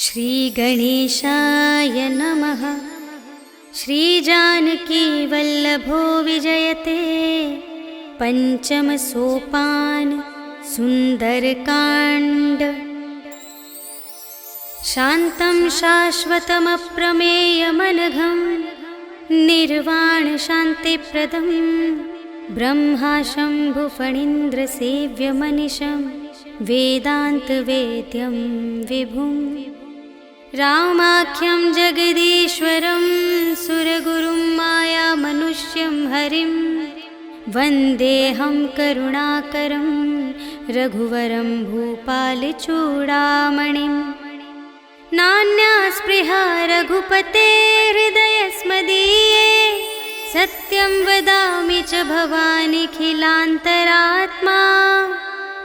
श्रीगणेशाय नमः। श्रीजानकीवल्लभो विजयते पञ्चमसोपान सुन्दरकाण्ड। शान्तं शाश्वतमप्रमेयमनघं निर्वाणशान्तिप्रदं ब्रह्मा शम्भुफणीन्द्रसेव्यमनिशं वेदान्तवेद्यं विभुम्। रामाख्यं जगदीश्वरं सुरगुरुं मायामनुष्यं हरिं वन्देऽहं करुणाकरं रघुवरं भूपालचूडामणिं। नान्या स्पृहा रघुपते हृदयस्मदीये सत्यं वदामि च भवानिखिलान्तरात्मा।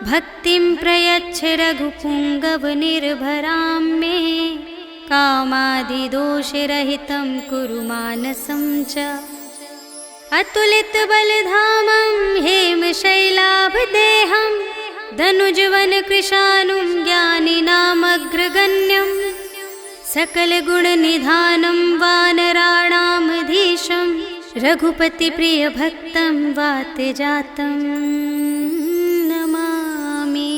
भक्तिं प्रयच्छ रघुपुङ्गवनिर्भरां मे कामादिदोषरहितं कुरु मानसं च। अतुलितबलधामं हेमशैलाभदेहं धनुजवनकृशानुं ज्ञानिनामग्रगण्यं सकलगुणनिधानं वानराणामधीशं रघुपतिप्रियभक्तं वातजातं नमामि।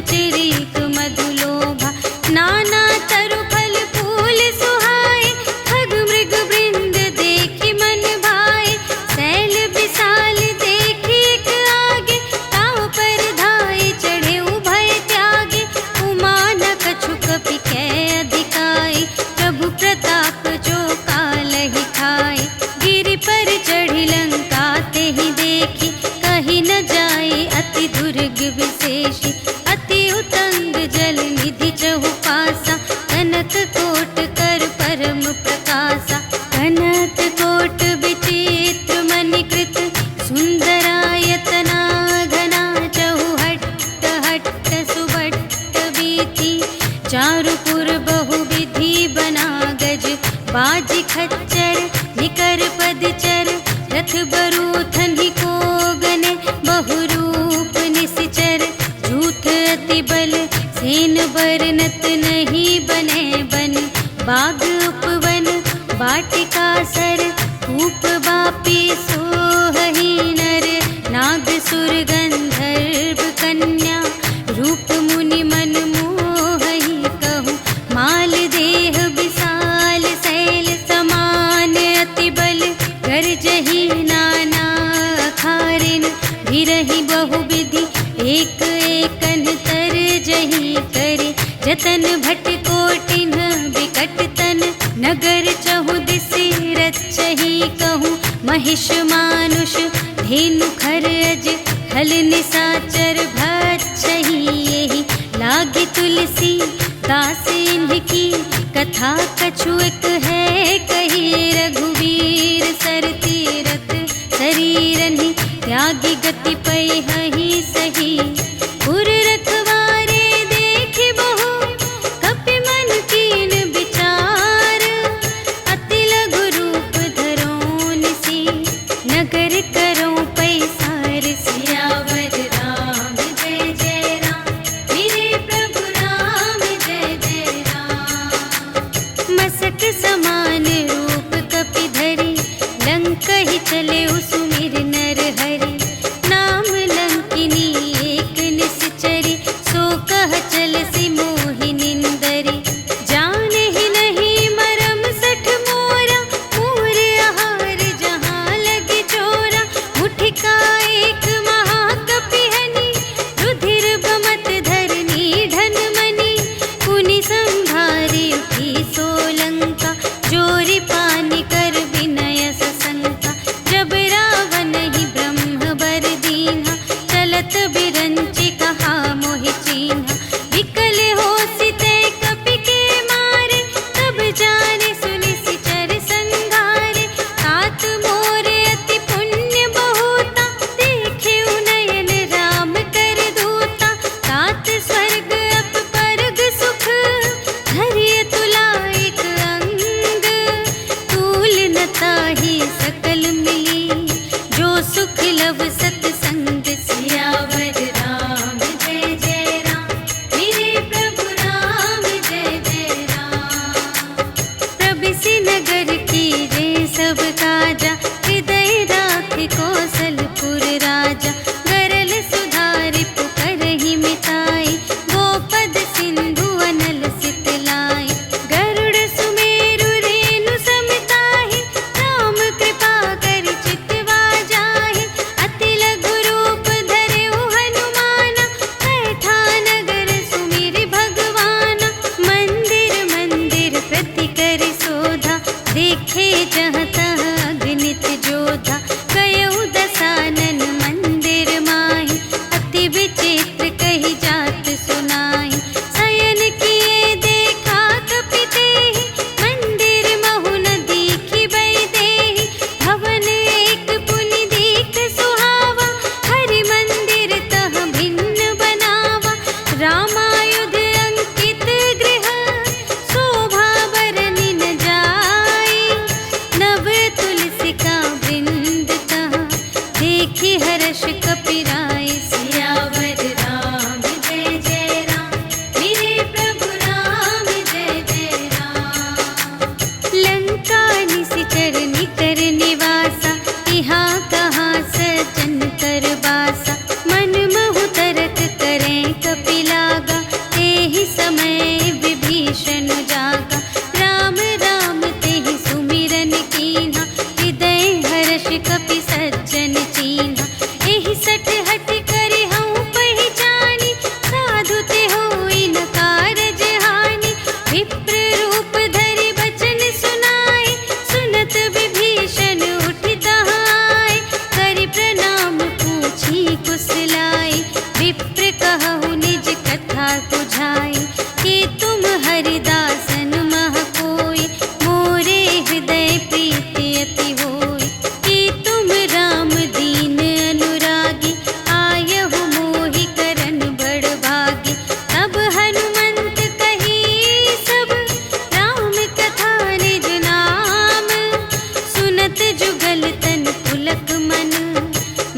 रुचिरिक मधुलोभा। नाना तरु फल फूल सुहाए, खग मृग वृंद देखि मन भाए। शैल विशाल देखि एक आगे, ताव पर धाये चढ़े उभय त्यागे। उमा न कछु कपि कै अधिकाई, प्रभु प्रताप जो कालहि खाए। गिरि पर चढ़ी लंका तेहि देखी, कही न जाए अति दुर्ग विशेषी। अति उतंग जल निधि चहु पासा, कनक कोट कर परम प्रकाशा। कनक कोट विचित्र मणिकृत, सुंदरायतना घना। चहु हट्ट हट्ट सुभट्ट बीती, चारुपुर बहुविधि बना गज। बाजी खच्चर निकर पदचर, रथ बरूथन ही को गने। बहुरूप निश्चर झूठ अति बल, सेन बरनत नहीं बने बन। बाग उपवन वाटिका सर, कूप बापी सोहहि नर। नाग सुर गंधर्व कन्या, रूप मुनि मन मोहहि कहूँ। माल देह विशाल शैल समान, अति बल गर्जहि नाना अखारिन। गिरहि बहुविधि एक एकन तरजहि करे। जतन भट कोटिन विकट तन, नगर चहु दिसि रचहि कहूँ। महिष मानुष धेनु खर अज, खल निसाचर भक्षहि एहि। लागे तुलसी दास इनकी, कथा कछु एक है कही। रघुवीर सर तीरथ शरीरनि, त्यागी गति पैहि सही। पुर रखवारे देखि बहु, कपि मन कीन विचार। अति लघु रूप धरों निसी, नगर करों पैसार। सियावर राम जय जय राम, मेरे प्रभु राम जय जय राम। मसक समान रूप कपि धरि, लंकहि चले सुमिर नर हरि। नाम लंकिनी एक निश्चरी, सो कह चलसि मोहि निंदरी। जानहि नहीं मरम सठ मोरा, मोर आहार जहाँ लगे चोरा। मुठिका एक महाकपिहनि, रुधिर बमत धरनी ढन मनि। पुनि संभारी उठी सोलंका, जोरि पानि कर विनय सशंका। जब रावण ही ब्रह्म बर दीन्हा, चलत बिरंचि कहा मोहि चीन्हा। विकल हो बुझाए, कि तुम हरिदासन मह कोई, मोरे हृदय प्रीति अति होय। कि तुम राम दीन अनुरागी, आयहु मोहि करन बड़ भागी। तब हनुमंत कही सब, राम कथा निज नाम। सुनत जुगल तन पुलक मन,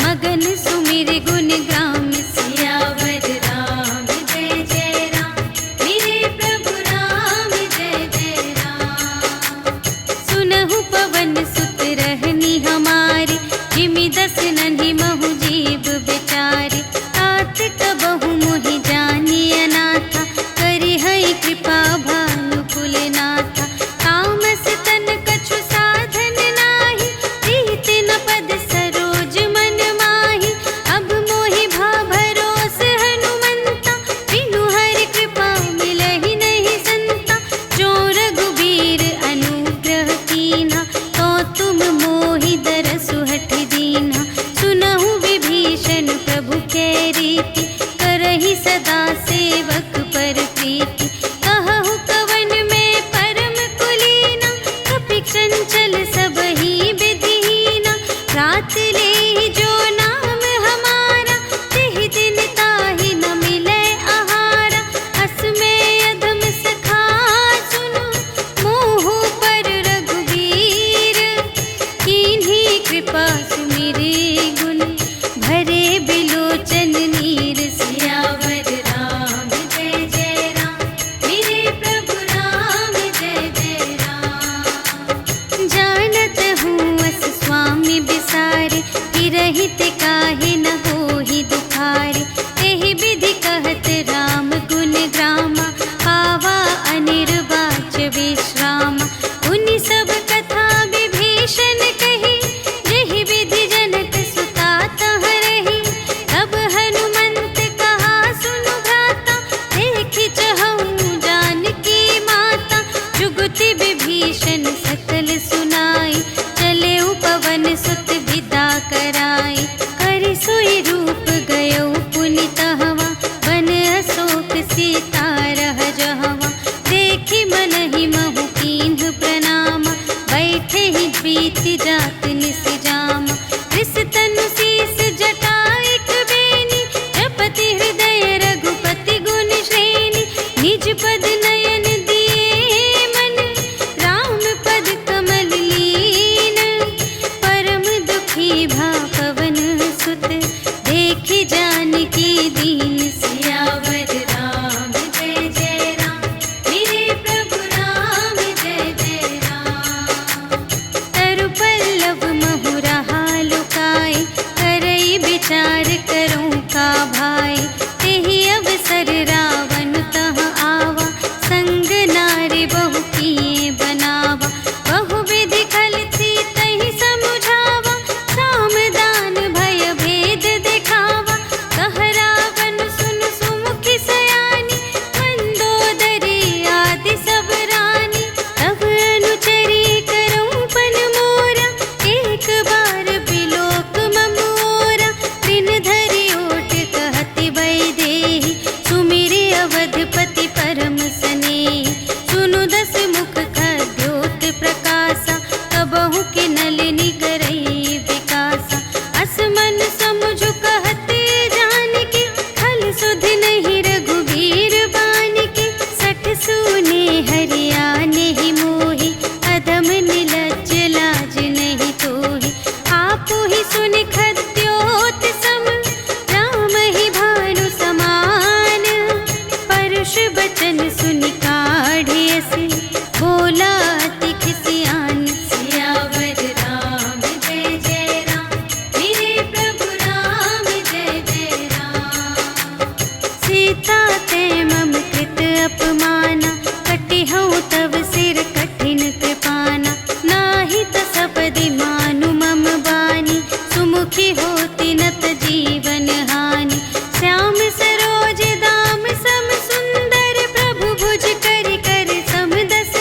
मगन सुमिर गुण ग्राम। सियावर राम जय जय राम, मेरे प्रभु राम जय जय राम। सुनहु पवन सुत रहनी हमारी, जिमि दस नन्हि महु जीव बेचारी। तात कबहु मोहि जानी अनाथा, करिहै कृपा भानु कुलनाथा। तामस तन कछु साधन नाही, प्रीति न पद सरोज मन माही। अब मोहि भा भरोस हनुमंता, बिनु हरि कृपा मिलहि नहीं संता। जो रघुबीर अनुग्रह कीन्हा, तो तुम मोहि दरसु हठि दीन्हा। सुनहु विभीषण प्रभु कै रीति, करहि सदा सेवक पर प्रीति। कहहु कवन में परम कुलीना, कपि चंचल सबहि विधिहीना। रात लेहि जो नाम हमारा, तिहि दिन ताहि न मिलै आहारा। अस में अधम सखा सुनु, मोहु पर रघुबीर। कीन्ही कृपा सुमिरि गुण, भरे बिलोचन नीर। सियावर राम जय जय राम, मेरे प्रभु राम जय जय राम। जानत हूँ अस स्वामी बिसारे, फिरहित काहे न होहि दुखारे। एहि विधि कहत राम गुण ग्रामा, पावा अनिर्वाच विश्रामा। उनि सब कथा विभीषण कही, जेहि विधि जनक सुता तह रही। तब हनुमंत कहा सुनु भ्राता, देखि चहऊँ जानकी माता। जुगति विभीषण सकल सुनाई, चले पवन सुत विदा कराई। करि सोई रूप गयो पुनि तहवा, वन अशोक सीता रह जहवा। देखि मनहि महु कीन्ह प्रणामा, बैठे ही बीति जात निस जामा। रिस तनु शीस जटाइक बेनी, जपति हृदय रघुपति गुण श्रेणी। निज पद नयन दिए मन, राम पद कमल लीन। परम दुखी भा पवन सुत, देखि जानकी दीन। सियावर राम जय जय राम, मेरे प्रभु राम जय जय राम। तरु पल्लव महु रहा लुकाए, करई विचार करूँ का भाई। तेहि अवसर रावण तह आवा, संग नारी बहु किए बनावा। बहु विधि खल थी तहि समुझावा, साम दान भय भेद दिखावा। कह रावण सुन सुमुखि सयानी, मंदोदरी आदि सब रानी। तब अनुचरी करऊँ पन मोरा, एक बार बिलोक मम ओरा। दिन धरि ओट कहति वैदेही, सुमिरि अवधपति परम स्नेही। सुनु दस मुख खद्योत प्रकाशा, कबहु के नलिनी करई विकासा। अस मन समुझु कहते जानकी, खल सुधि नहीं रघुबीर बानिकी। सठ सूने हरियाने ही मोहि, अधम निलज्ज लाज नहीं तोहि। आपु ही सुनि खद्योत सम, राम ही भानु समान। परुष बचन सुनि काढ़िय से, बोला अति खिसियान। सियावर राम जय जय राम, मेरे प्रभु राम जय जय राम। सीता ते मम कृत अपमाना, कटिहउँ तव सिर कठिन कृपाना। नाही त सपदि मानु मम बानी, सुमुखी होति नत जीवन हानि। श्याम सरोज दाम सम सुंदर, प्रभु भुज करि कर सम दस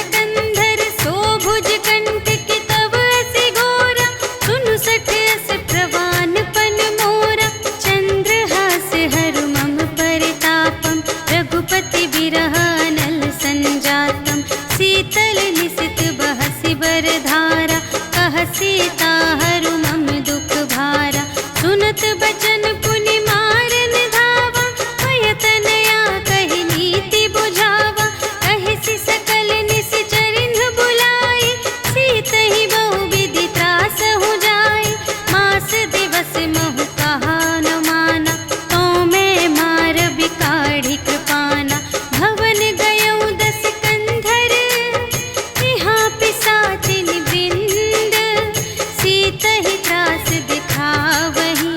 विरह अनल संजातम। शीतल निशित बहसि बरधारा, कह सीता हरु मम दुख भारा। सुनत बचन पुनि मारन धावा, भयतनया कहि नीति बुझावा। कहिसि सकल निश्चरिन बुलाई, सीतहि बहु विधि त्रास हो जाय। मास दिवस महु कहा न माना, तो मैं मार बिकाढ़ी कृपाना। भवन गयौ दस कंधर, यहाँ पिशाचिन वृंद। सीतहि त्रास दिखावहि,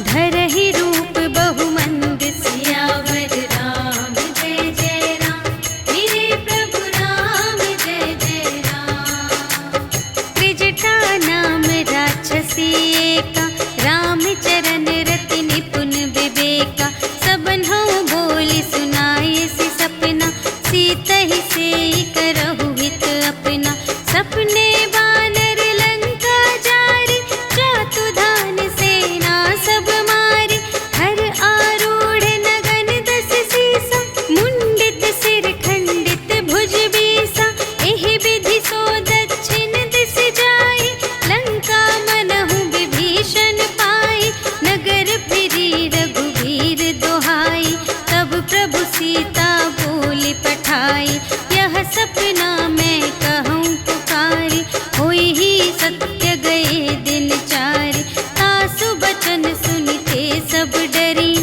धरहि रूप बहुमंद। सियावर राम जय जय राम, मेरे प्रभु राम जय जय राम। त्रिजटा नाम राक्षसी एका, रामचरण रति निपुण विवेका। सबन्हु बोली सुनायसि सपना, सीतहि सेई करहु हित अपना। सपने बानर लंका जारी, जातु धान सेना सब मारी। हर आरूढ़ नगन दस सीसा, मुंडित सिर खंडित भुज बीसा। एहि विधि सो दक्षिण दिस जाई, लंका मनहु विभीषण पाई। नगर फिरी रघुवीर दोहाई, तब प्रभु सीता बोली पठाई। यह सपना मैं कहूँ पुकारी, होई ही सत्य गए दिन चारि। तासु बचन सुनिते सब डरी,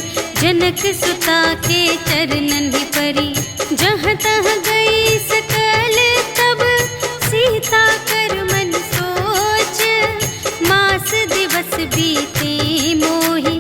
जनक सुता के चरणन ही परी। जहाँ तहाँ गई सकल तब, सीता कर मन सोच। मास दिवस बीते मोहि,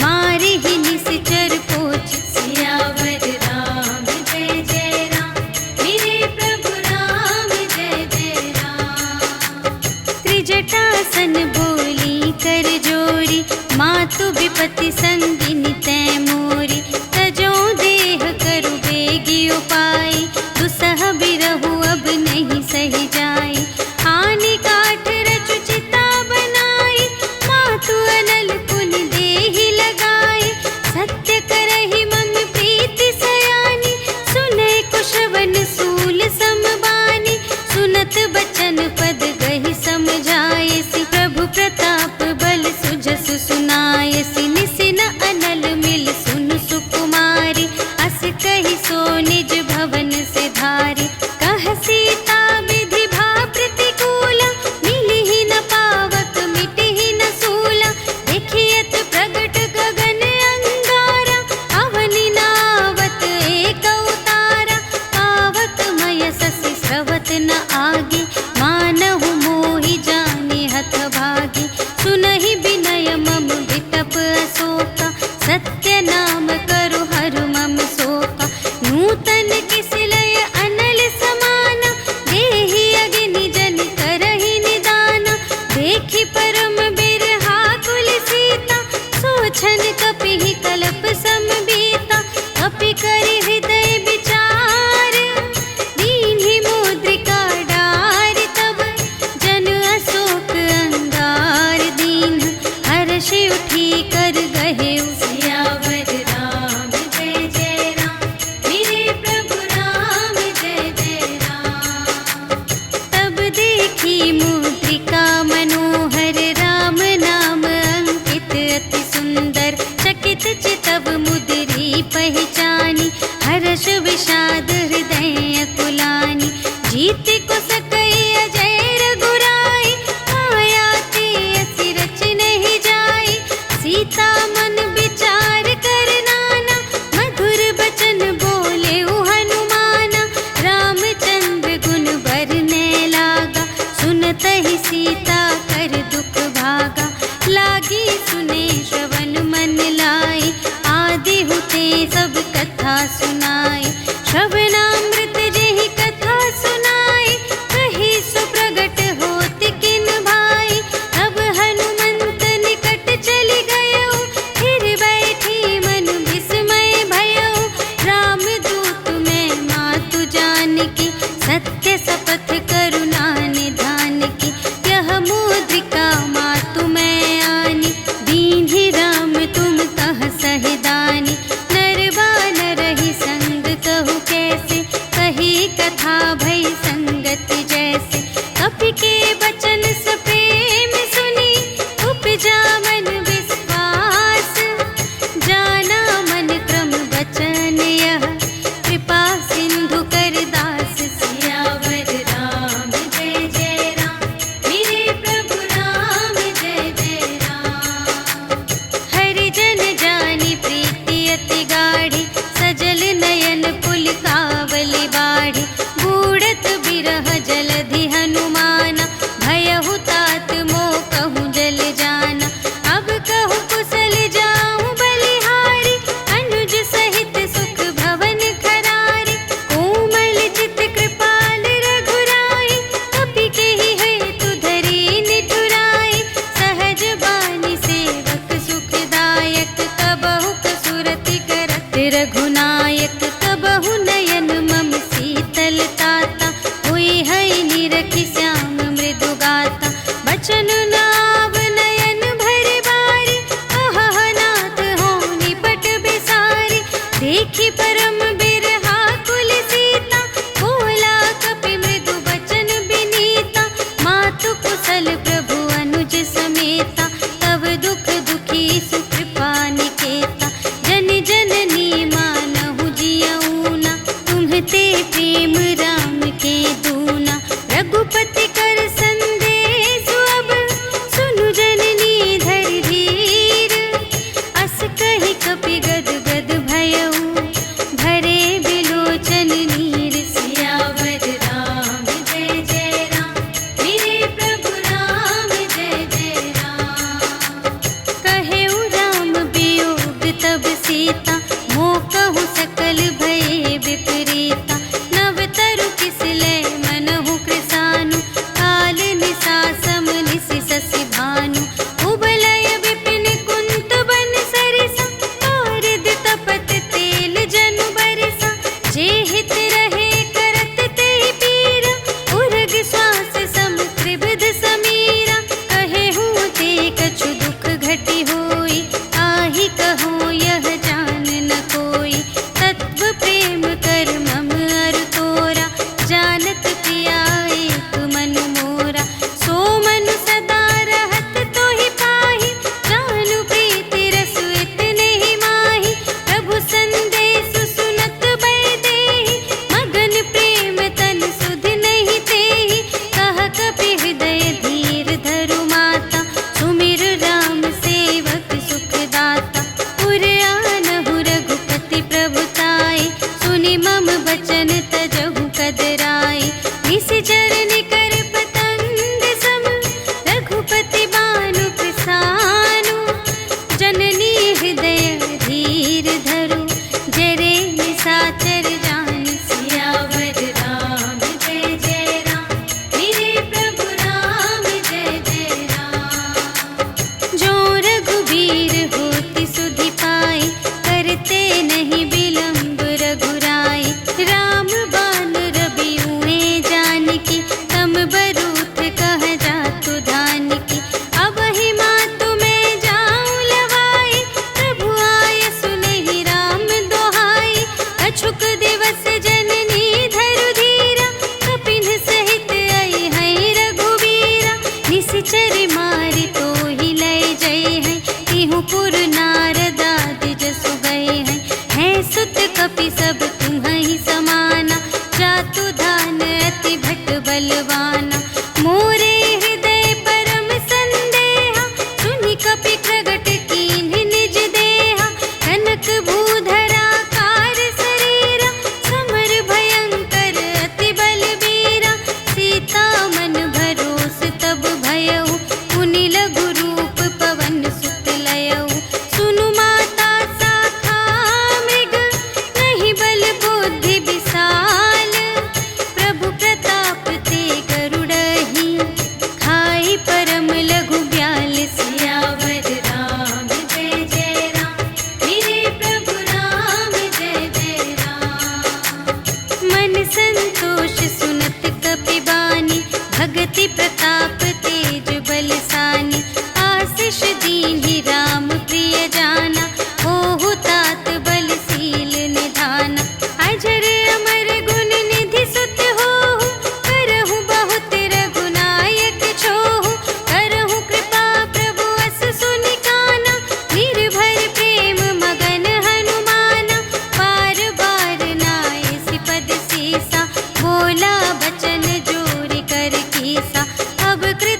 मारे ही निश्चर पोछ। सियावर राम जय जय राम, मेरे प्रभु राम जय जय राम। त्रिजटासन बोली कर जोरी, मातु विपति संगिनी तै मोरी। तजो देह करु बेगी उपाय, दुसह बिरहु अब नहीं सही जाई। आने काठ रचु चिता बनाई, मातु अनल पुनि देहि लगाई। सत्य करहि मम प्रीति सयानी, सुनै कुशवन सूल समबानी। सुनत बचन पद गहि समझायसि, प्रभु प्रताप बल सुजसु सुनायसि। निसिन अनल मिल सुन सुकुमारी, अस कहि सो निज भवन से धारी। कह सीता विधि भा प्रतिकूला, मिलिहि न पावक मिटिहि न सूला। देखियत प्रगट गगन अंगारा, अवनि नावत एक अवतारा। पावक मय शशि स्रवत न आगे, मानहु मोहि जानि हत भागी। सुनहि विनय मम विटप अशोका, सत्य नाम करु हरु मम शोका। नूतन किस लय अनल समाना, देहि अग्नि जन करहि निदाना। देखि परम बिरहाकुल सीता, सोछन कपिहि कल्प समबीता। कपि करि हृदय विचार, दीन्हि मुद्रिका डारि। तब जन अशोक अंगार दीन, हर्षि उठी कर गहेउ। सियावर राम जय जय राम, मेरे प्रभु राम जय जय राम। तब देखी मुद्रिका मनोहर, राम नाम अंकित अति सुंदर। चकित चितव मुद्री पहचानी, हर्ष विषाद हृदय कुलानी। जीत को सकई अजय रघुराई, माया ते असि रच नहीं जाई। सीता मन विचार कर नाना, मधुर बचन बोले हनुमाना। रामचंद्र गुण बरने लागा, सुनतहि सीता कर दुख भागा। लागी सुने श्रवण मन लाई, आदि हुते सब कथा सुनाई। श्रवणामृत जेहि कथा सुनाई, कही सुप्रगट होत किन भाई। तब हनुमंत निकट चली गयो, फिर बैठी मन विस्मय भयो। रामदूत मैं मातु जानकी, सत्य शपथ करुणा निधान की। यह मुद्रिका मातु मैं आनी, दीन्हि राम तुम कह सहिदानी। नर बानर ही संग कहु वचन तजहु कदराई। निशिचर निकर पतंग सम रघुपति बानु प्रसानु। जननी हृदय धीर धरु जरे निशाचर जान। सियावर राम जय जय राम, मेरे प्रभु राम जय जय राम। जो रघुबीर होति सुधि पाई, करते नहीं विलंब रघुराई। राम बान रबियुए जानकी, तम बरूथ कह जातु धानकी। अब ही मातु मैं जाऊं लवाई, प्रभु आय सुनहि राम दोहाई। अछुक दिवस जननी धरु धीरा, कपिन सहित आई है रघुबीरा। निशिचर मारि तोहि लय जय है, तिहु पुर नारद आदि जसु गए हैं। है सुत कपि सब तुम्हि समाना, जातु धान अति भट बलवाना। मोरे हृदय परम संदेहा, सुनि कपि प्रगट कीन्ह निज देहा। कनक भूधरा कार शरीरा, समर भयंकर अति बलबीरा। सीता मन भरोस तब भयउ, पुनि लघु रूप पवन सुत लयउ। सुनु माता शाखा मृग, नहीं बल बुद्धि विशाल। प्रभु प्रताप ते गरुड़हि, खाई परम लघु ब्याल। सियावर राम जय जय राम, मेरे प्रभु राम जय जय राम। मन संतोष सुनत कपि बानी, भगति प्रताप तेज बलसानी। आशीष दीन्हि राम प्रिय जाना, होहु तात बलशील निधाना। अजर अमर गुण निधि सुत होहु, करहु बहुत रघुनायक छोहु। करहु कृपा प्रभु अस सुनि काना, निर्भय प्रेम मगन हनुमाना। बार बार नाय सिपद सीसा, बोला बचन जोरि कर कीसा। अब कृत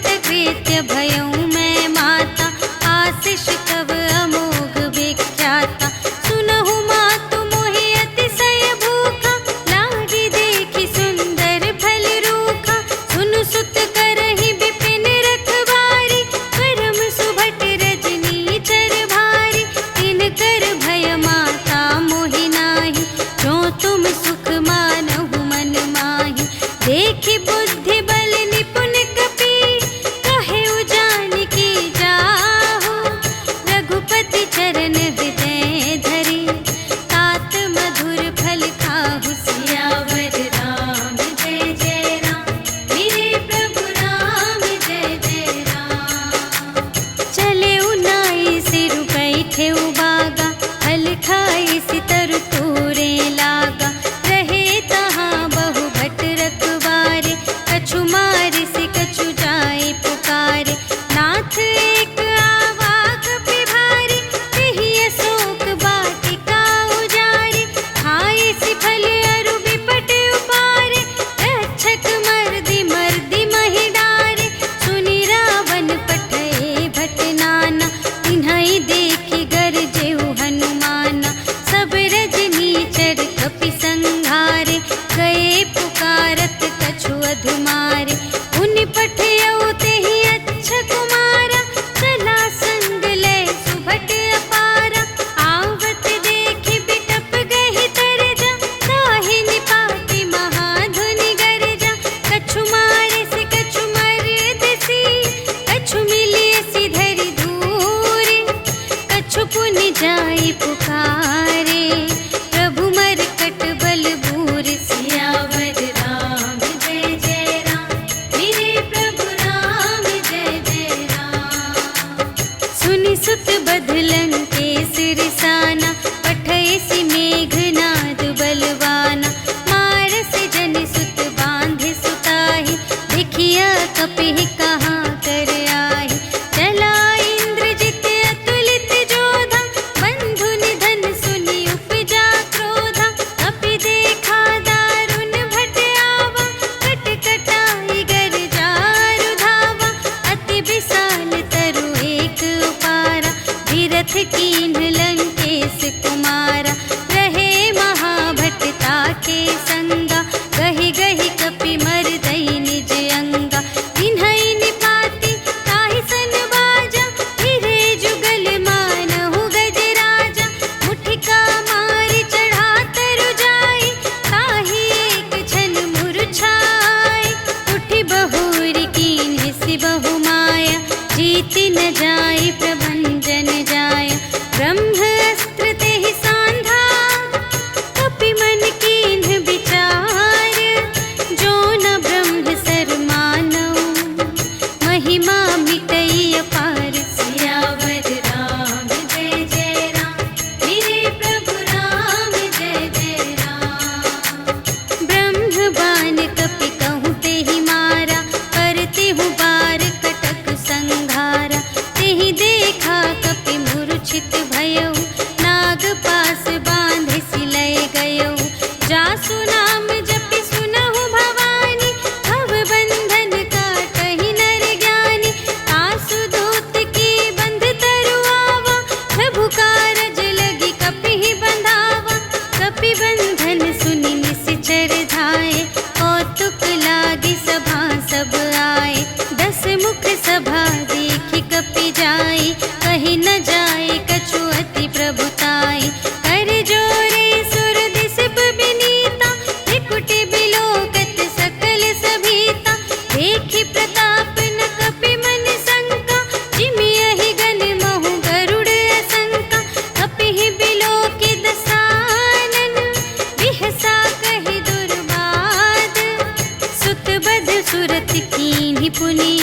पुनि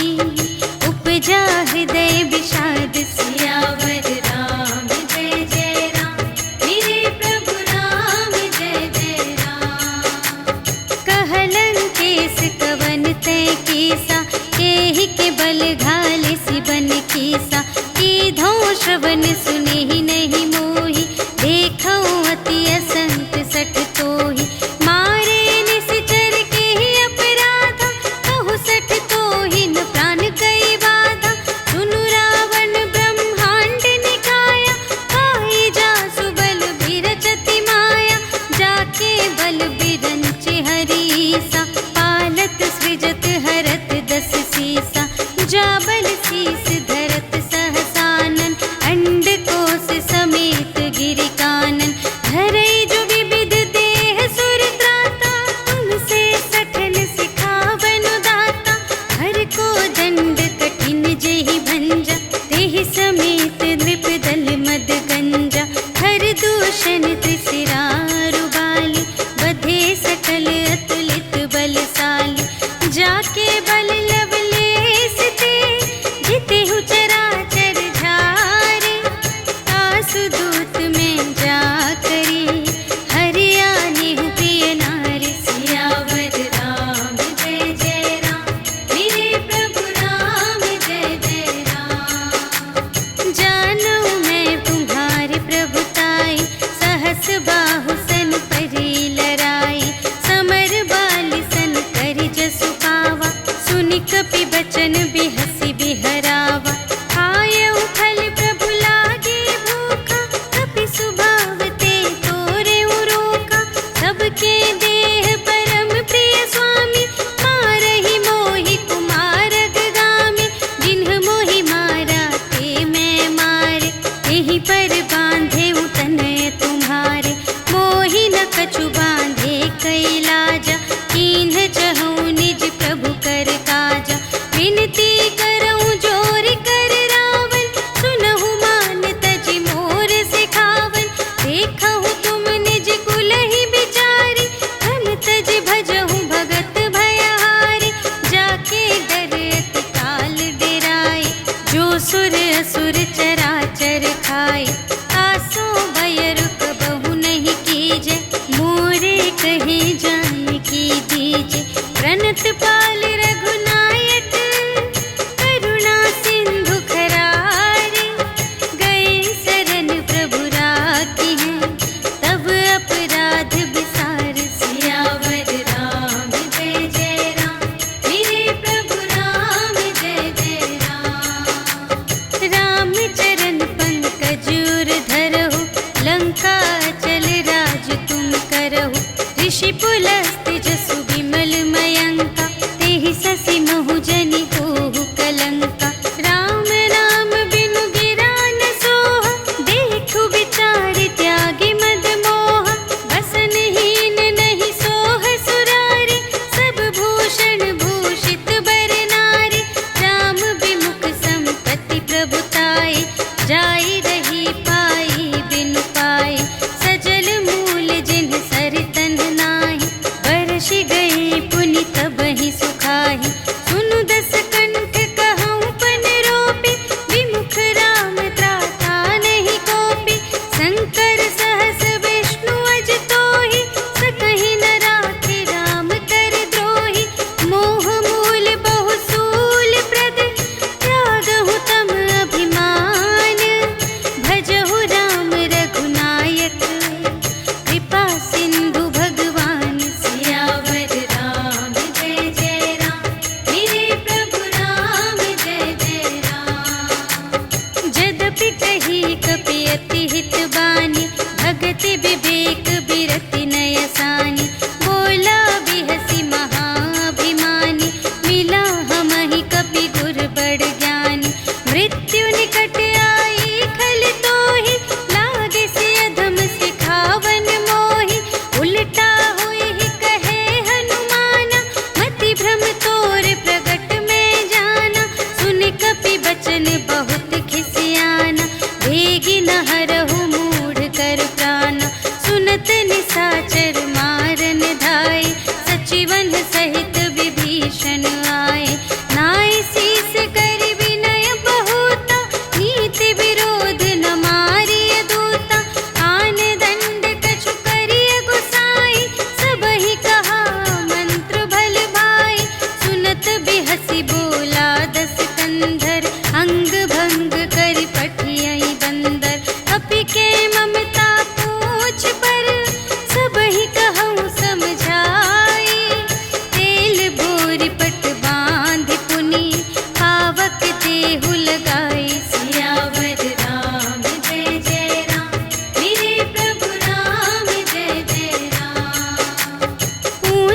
उपजा हृदय विषाद। सियावर राम जय जय राम, मेरे प्रभु राम जय जय राम। कहलन केस कवन तय कीसा, केहि के बल घाले सिबन कीसा। कीधो श्रवण सुने ही नहीं मोहि, देखो अति असंत सठ तोहि। मारे निश्चर के ही अपराधा, कहु सठ तोहि न प्राण कई बाधा। सुनु रावण ब्रह्मांड निकाया, पाई जासु बल बिरचति माया। जाके बल बिरंचि हरीसा, पालत सृजत हरत दस सीसा। जा बल शीस धरत सहसानन, अंड कोश समेत गिरि कानन। धरई जो विविध देह सुर त्राता, तुमसे सठन सिखावन दाता। हर को दंड कठिन जेहि भंजा, तेहि समेत नृप दल मद गंजा। हर दूषण त्रिशिरारु बाली, बधे सकल अतुलित बलशाली। जाके बल लवलेश ते, जितेहु चराचर झारे। आसु दूत में जा करी, हरियाणेहु प्रिय नारी। सियावर राम जय जय राम, मेरे प्रभु राम जय जय राम। जानू मैं तुम्हारी प्रभुताई, सहस बाहु सन परी लराई। समर बाली सन करि जसु पावा, सुनि कपि बचन बिहसि बिहरावा। खायउ फल प्रभु लागे भूखा, कपि सुभाव ते तोरेउ रोका। सबके देह परम प्रिय स्वामी, मारहि मोहि कुमारग गामी। जिन्ह मोहि मारा ते मैं मारे, एहि पर बांधेउ तनय तुम्हारे। मोहि न कछु बांधे कैलाजा, कीन्ह चहु निज प्रभु कर काजा। विनती करऊं जोर कर रावण, सुनहु मान तजि मोर सिखावन। देखहु तुम निज कुलहि बिचारी, धन तजि भजहु भगत भयहारी। जाके डर अति काल डेराए, जो सुर असुर चराचर खाए। आसो भय रुक बहु नहीं कीजे, मोरे कहे जान की दीजे। प्रणत पाल रघुनायक, करुणा सिंधु खरारे। गए शरण प्रभु राखी हैं, तब अपराध बिसार। सियावर राम जय जय राम, मेरे प्रभु राम जय जय राम। राम चरण पंकज उर धरहु, लंका चल राज तुम करहु। ऋषि पुलस्त्य जसु विमल मयंका, तेहि ससि महु जनि होहु कलंका। राम नाम बिनु गिरा न सोहा, देखु विचार त्यागी मद मोहा। बसनहीन नहीं सोह सुरारी, सब भूषण भूषित बर नारी। राम विमुख संपत्ति प्रभुताई, जाई रही पाई बिनु पाई। सजल मूल जिन्ह सरितन नाही, बरषि गए पुनि तबहि सुखाहि। सुनु दस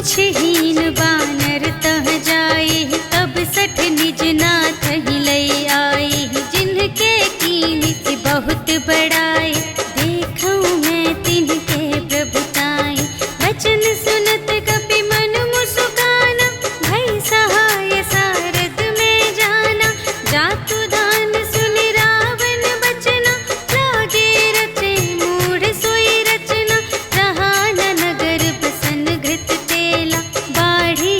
पूछहीन बानर तह जाए, तब सठ निज नाथ ही लई आए। जिनके कीनी से बहुत बड़ाए, देखूं मैं तिनके प्रभुताई। वचन सुनत कपि मन मुस्काना, भई सहाय सारद में जाना। जातु दान सुनि रावण बचना, लागे रचे मूढ़ सोई रचना। रहा न नगर बसन घृत तेला, बाढ़ी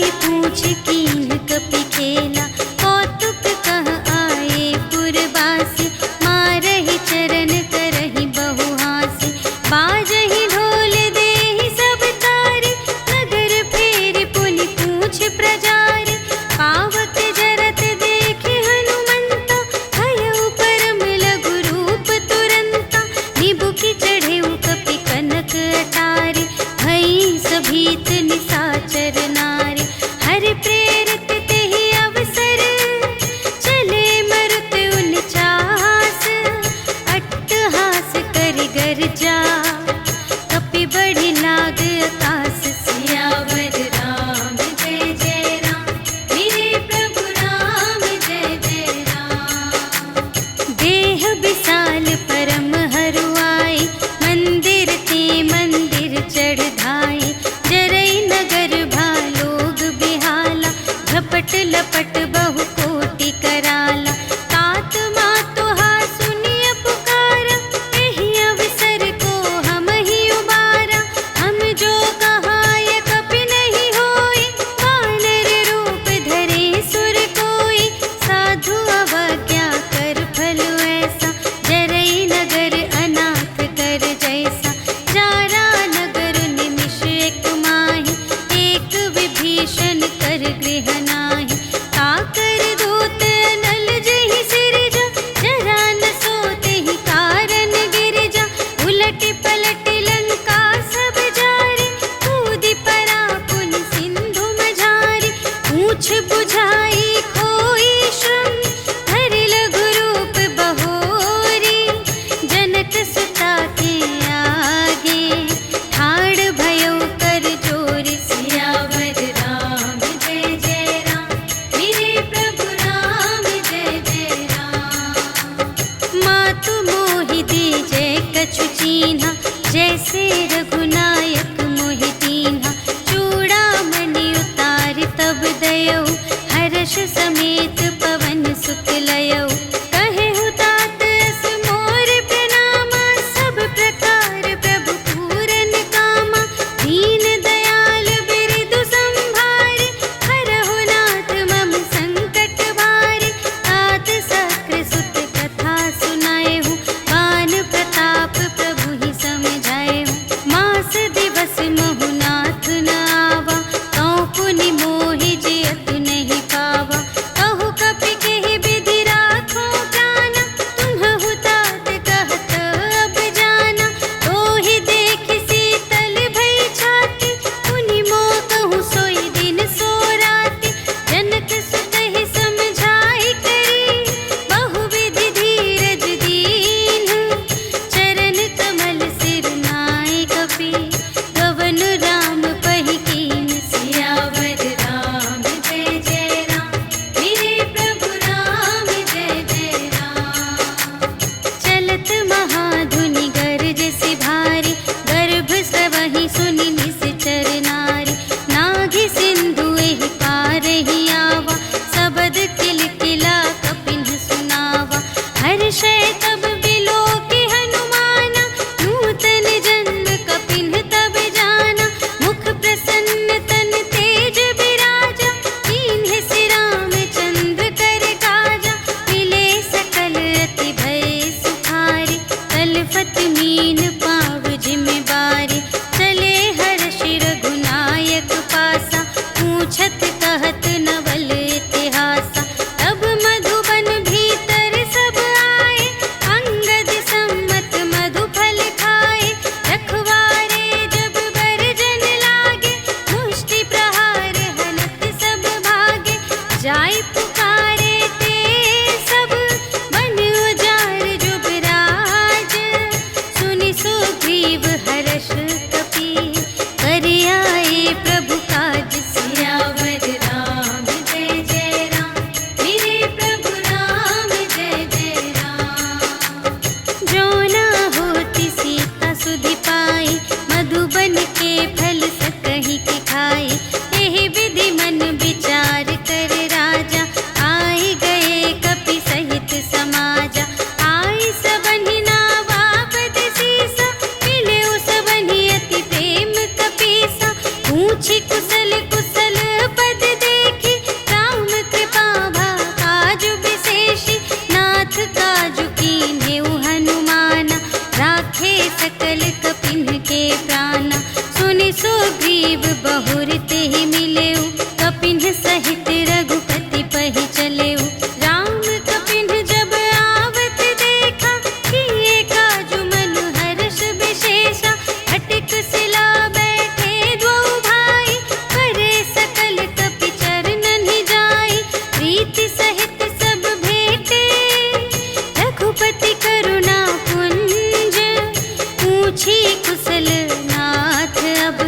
कुशल कुशल पद देखी, राम कृपा भा काजु विशेषी, नाथ काजु कीन्हेउ हनुमाना, राखे सकल कपिन के प्राणा। सुनि सुग्रीव बहुर तेहि मिलेउ, कपिन सहित रघुपति पहि चलेउ। राम कपिन जब आवत देखा, किए काजु मनु हर्ष विशेषा, खटिक सिला बैठे द्वौ भाई, करे सकल कपि चरणन जाई। प्रीति सहित सब भेटे, रघुपति करुणा पुंज, पूछी कुशल नाथ अब,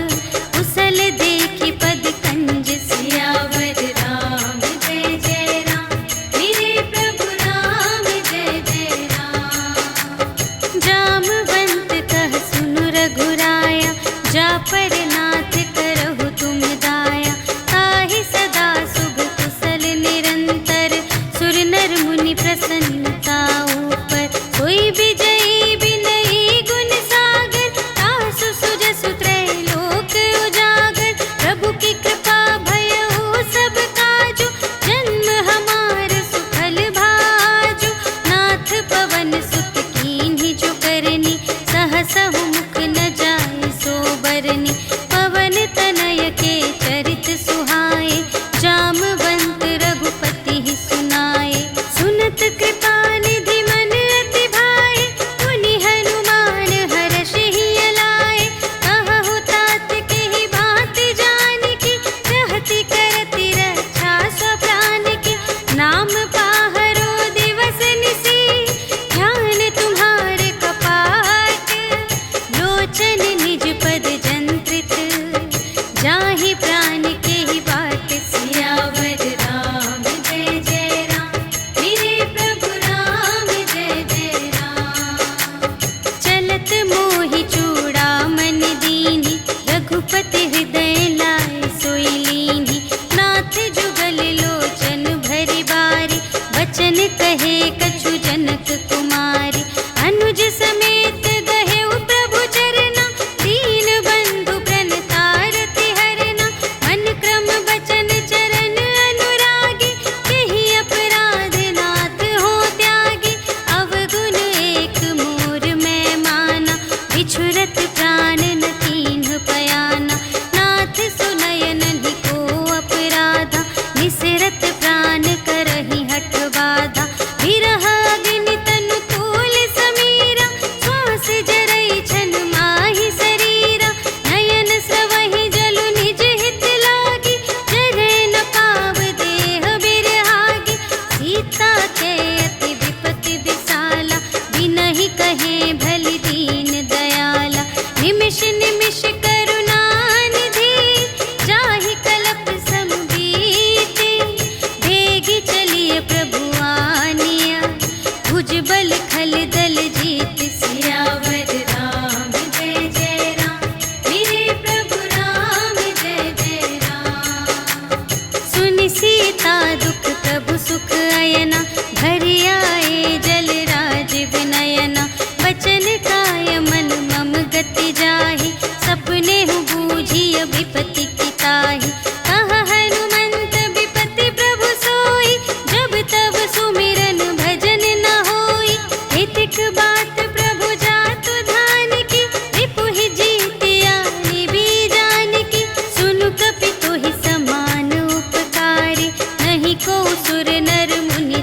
कुशल देखी पद कंज। सियावर राम जय जय राम, मेरे प्रभु राम जय जय राम। जामवंत कह सुनु रघुराया, जा पर नाथ करहु तुम दाया। ताहि सदा शुभ कुशल निरंतर, सुर नर मुनि प्रसन्नता ऊपर। कोई विजयी बिनयी गुण सागर, तासु सुजसु त्रैलोक उजागर। प्रभु की कृपा भयउ सब काजु, जन्म हमार सुफल भाजु। नाथ पवन सुत कीन्हि जो करनी, सहसहु मुख न जाय सो बरनी। पवन तनय के चरित सुहाए, जामवंत रघुपति ही सुनाए। सुनत कृपा निधि मन अति भाए, मुनि हनुमान हर्षि लाए। कहु तात केहि बात जानकी, रहति करति रक्षा स्वप्रान की। नाम पाहरो दिवस निसी, ध्यान तुम्हारे कपाट। लोचन निज पद जंत्रित, जाहि प्राण केहि बाट। सियावर राम जय जय राम, मेरे प्रभु राम जय जय राम। चलत मोहि चूड़ामन दीन्हि, रघुपति हृदय लाय सोई लीन्हि। नाथ जुगल लोचन भरि बारी, वचन कहे कछु जनक कुमारी। अनुज समेत गहेउ प्रभु चरना, दीन बंधु प्रणतारति हरना। मन क्रम बचन चरण अनुरागी, केहि अपराध नाथ हो त्यागी। अवगुण एक मोर मैं माना, बिछुरत प्राण न कीन्ह पयाना। नाथ सुनय नहिं को अपराधा, निसरत प्राण करहि हठ बाधा। विरह अग्नि तनु तूल समीरा, श्वास जरई छन माहि शरीरा। नयन स्रवहि जलु निज हित लागी, जरै न पाव देह बिरहागी। सीता के अति विपति विसाला, बिनहि कहे भलि दीन दयाला। निमिष निमिष करुणा निधि, जाहि कलप सम बीति। भेगी चलिए प्रभु आनिया, भुजबल खल दल जीत। सियावर राम जय जय राम, मेरे प्रभु राम जय जय राम। सुनि सीता दुख प्रभु सुख अयना, भरि आए जल राज विनयना। वचन काय मन मम गति जाहि, सपने हु बूझिय विपति की ताहि। कहा हनुमंत विपति प्रभु सोई, जब तब सुमिरन भजन न होई। हितिक बात प्रभु जातु ध्यान की, रिपुहि जीतिया निबि जानकी। सुनु कपि तोहि समान उपकारी, नहीं को सुर नर मुनि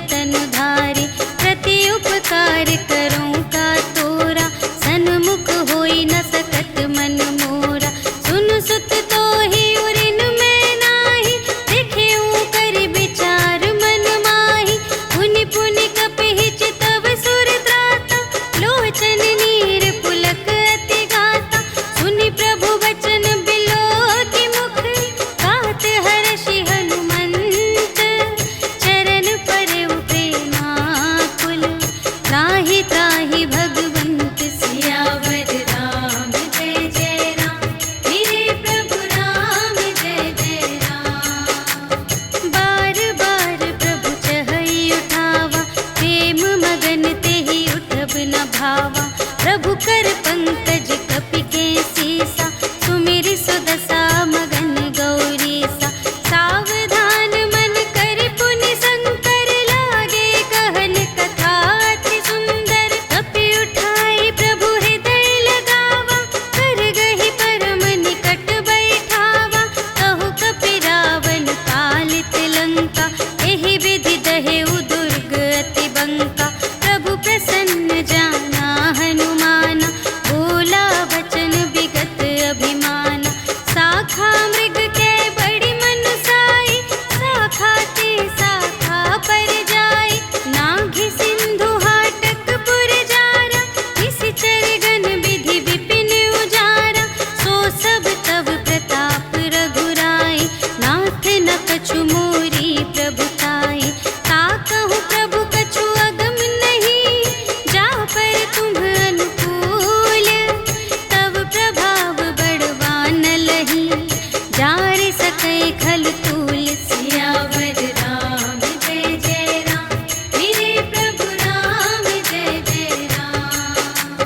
सकय खल तूल। सियावर राम जय जय राम, मेरे प्रभु राम जय जय राम।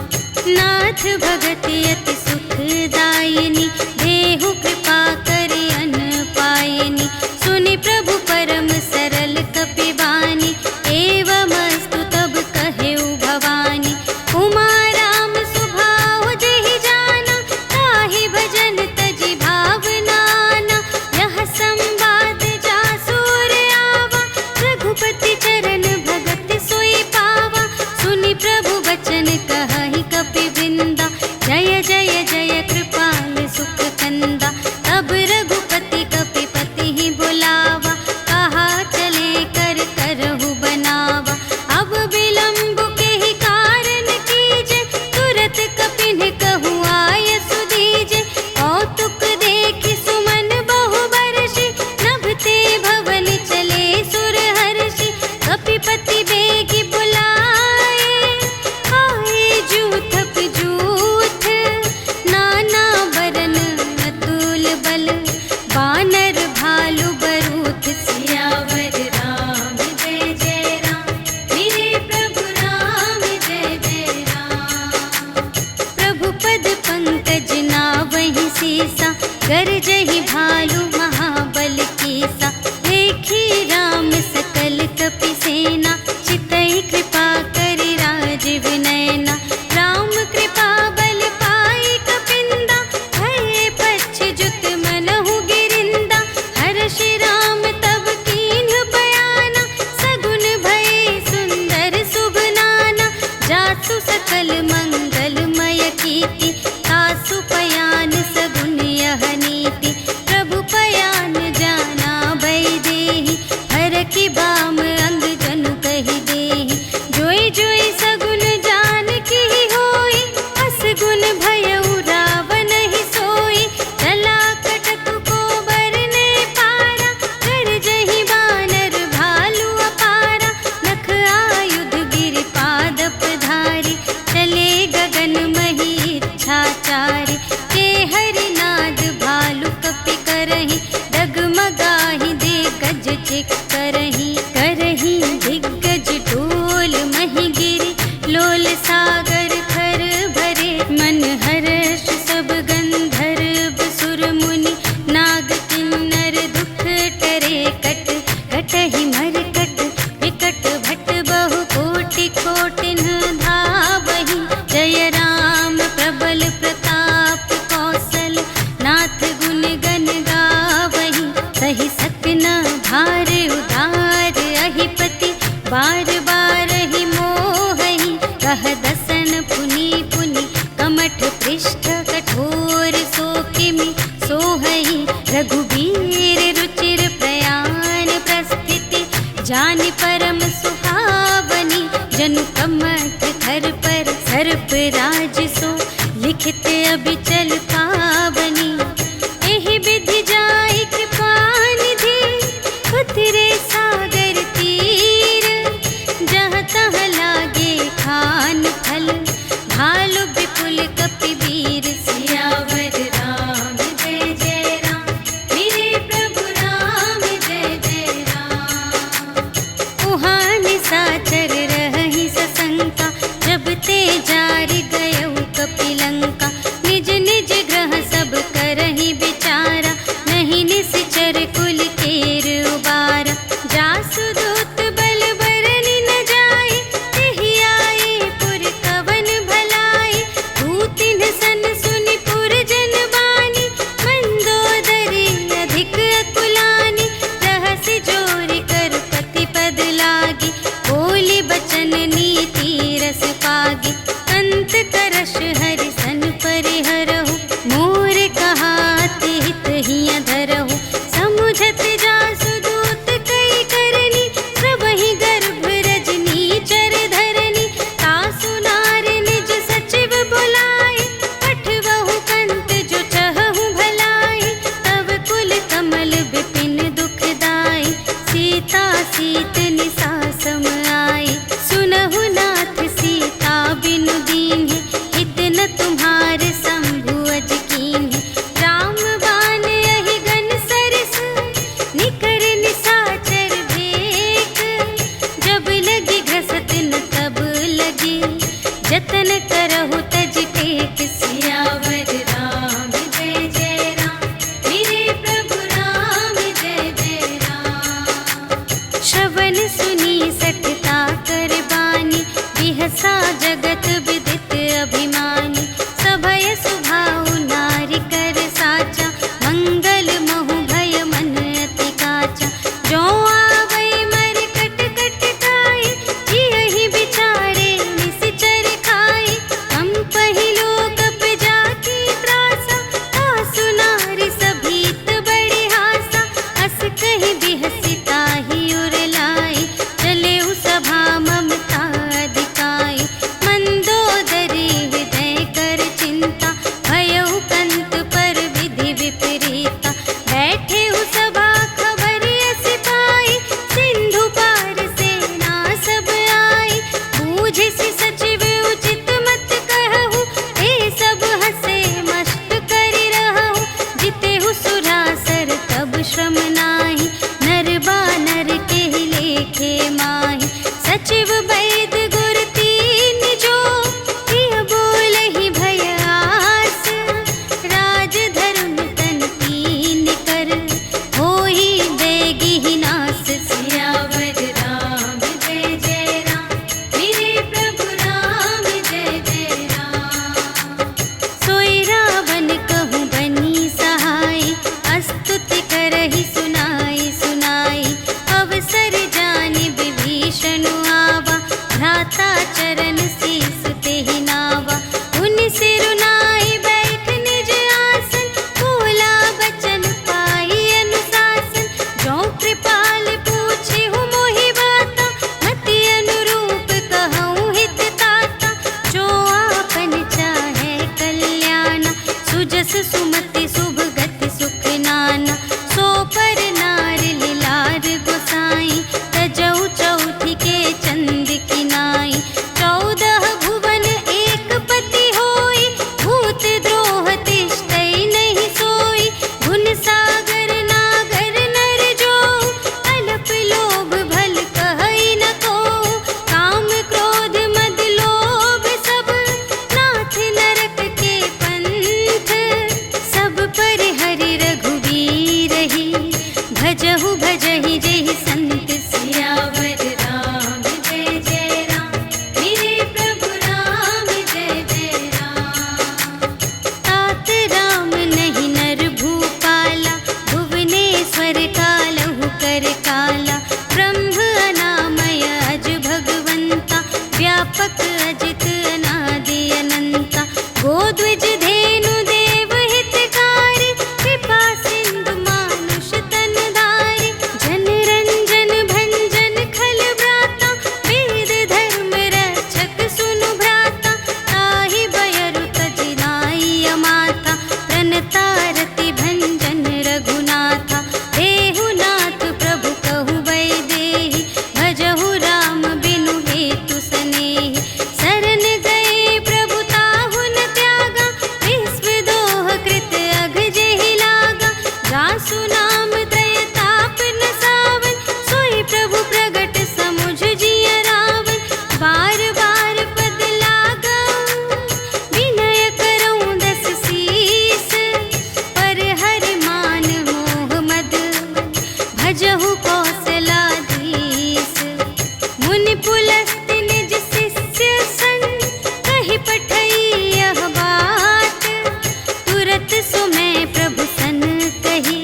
नाथ भगति अति सुखदायिनी, देहु कृपा करि अन पायिनी। सुनि प्रभु परम सरल कपिबानी, एवमस्तु तब कहेउ भवानी। उमा राम सुभाव जेहि जाना, ताहि भजन तजि भावनाना। यह संवाद जासुर आवा, रघुपति चरण भगत सोई पावा। सुनि प्रभु बचन कहहि कपिवृंदा, जय जय जय कृपाल सुख कंदा। तब रघुपति कपिपति ही बुलावा, कहा चले कर करहु बनावा। अब विलंब के ही कारण कीजे, तुरत कपिन कहु आय सुदीजे। कौतुक देखि सुमन बहु बरषि, नभते भवन चले सुर हर्षि। कपिपति बेगी बुलाए, आए जूथप जूथ। नाना बरन अतुल बल, बानर भालु बरूथ। सियावर राम जय जय राम, मेरे प्रभु राम जय जय राम। प्रभु पद पंकज नावहि सीसा, गरजहि भालु महाबल कीसा। देखि राम सकल कपि सेना, चितहि कृपा करि राजीव नयना। राम कृपा बल पाई कपिंदा, भये पच्छिजुत मनहु गिरिंदा। हर्षि राम तब कीन्ह बयाना, सगुन भये सुंदर शुभ नाना। जासु सकल मंगलमय कीर्ति, तासु पयान सगुन यह नीति। प्रभु पयान जाना भय देहि, हरखि बाम अंग जनु कहि देहि। जोई जोई सगुन जानकी होई, असगुन भयउ रावण ही सोई। चला कटक को बरने पारा, गरजहि बानर भालु अपारा। नख आयुध गिरि पादप धारी, चले गगन मही इच्छाचारी। के हरिनाद भालु कपि करहि, डगमगाहि दे गज चिक करहि। करहि दिग्गज डोल महि गिरि, लोल सागर खर भरे। मन हर्ष सब गंधर्व सुर मुनि, नाग किन्नर दुख टरे। कट कटहि मरकट विकट भट, बहु कोटि कोटिन धावहि। जय राम प्रबल प्रताप कौशल, नाथ गुण गण गावहि। सहि सकना भार उधार अहिपति, बार बार ही मोहहि। कह दसन पुनि पुनि, कमठ पृष्ठ कठोर सो किमि सोहहि। रघुबीर रुचिर प्रयाण प्रस्थिति, जानि परम सुहावनी। जनु कमठ धर पर सर्प राज सो, लिखित अबिचल पावनी। एहि विधि जाई कृपा निधि, उतरे सागर तीर। जहाँ तहाँ लागे खान फल, भालु विपुल कपिवीर। सियावर राम जय जय राम, मेरे प्रभु राम जय जय राम। उहाँ निशाचर रहहि सशंका, जब ते जारि गयउ कपिलंका। निज निज ग्रह सब करहि विचारा, नहीं निश्चर कुल केर उबारा। जासु दूत बल बरनि न जाए, तेहि आए पुर कवन भलाई। दूतिन सन सुनि पुर जन बानी, मंदोदरी अधिक अकुलानी। रहसि जोरि कर पति पद लागी, बोली बचन नीति रस पागी। अंत करश हरि सन परिहरहु, मोर कहाति हित हिय धरहु। समुझत जासु श्रम नाही, नर बानर के लेखे माही। सचिव वैद गुर तीन जो, प्रिय बोलहि भय आस। राज धर्म तन तीन कर, होहि बेगिहि नास। सियावर राम जय जय राम, मेरे प्रभु राम जय जय राम। सोई रावण कहूँ बनी सहाय, स्तुति करहि सुनाई सुनाई। अवसर जानि विभीषण आवा, भ्राता चरण शीस तेहि नावा। उन सिरुनाई बैठ निज आसन, बोला बचन पाई अनुशासन। जो कृपाल पूछिहु मोहि बाता, मति अनुरूप कहूँ हित ताता। जो आपन चाहे कल्याण, सुजस सुमति शुभ गति सुख नाना। सो पर नार लिलार गोसाई, तजौ चौथी के चंद किनाई। 14 भुवन एक पति होई, भूत द्रोह तिष्ठै नहीं सोई। गुण सागर नागर नर जो, अल्प लोभ भल कहै न को। काम क्रोध मद लोभ सब, नाथ नरक के पंथ। सब पर हरि रघुवीर ही, भजहु भजहि जेहि संत। सियावर राम जय जय राम, मेरे प्रभु राम जय जय राम। तात राम नहीं नर भूपाला, भुवनेश्वर कालहु कर काला। ब्रह्म अनामय अज भगवंता, व्यापक अजित अनादि अनंता। गोद्विज धेनु देव हितकारी, कृपा सिंधु मानुष तन धारी। जन रंजन भंजन खल व्राता, वेद धर्म रक्षक सुनु भ्राता। ताहि बयरु तजि नाई अमाता, प्रणतारति भंजन रघुनाथा। देहु नाथ प्रभु कहु वैदेही, भजहु राम बिनु हेतु सनेही। शरण गए प्रभु ताहु न त्यागा, विश्व दोह कृत अघ जेहि लागा। जासु नाम त्रय ताप न सावन, सोई प्रभु प्रगट समुझ जिय रावण। बार बार पद लागऊं, विनय करऊं दस शीस। पर हरि मान मोह मद, भजहु कौशलाधीश। मुनि पुलस्त्य निज शिष्य संग, कहि पठई यह बात। तुरत सुमय प्रभु सन कही,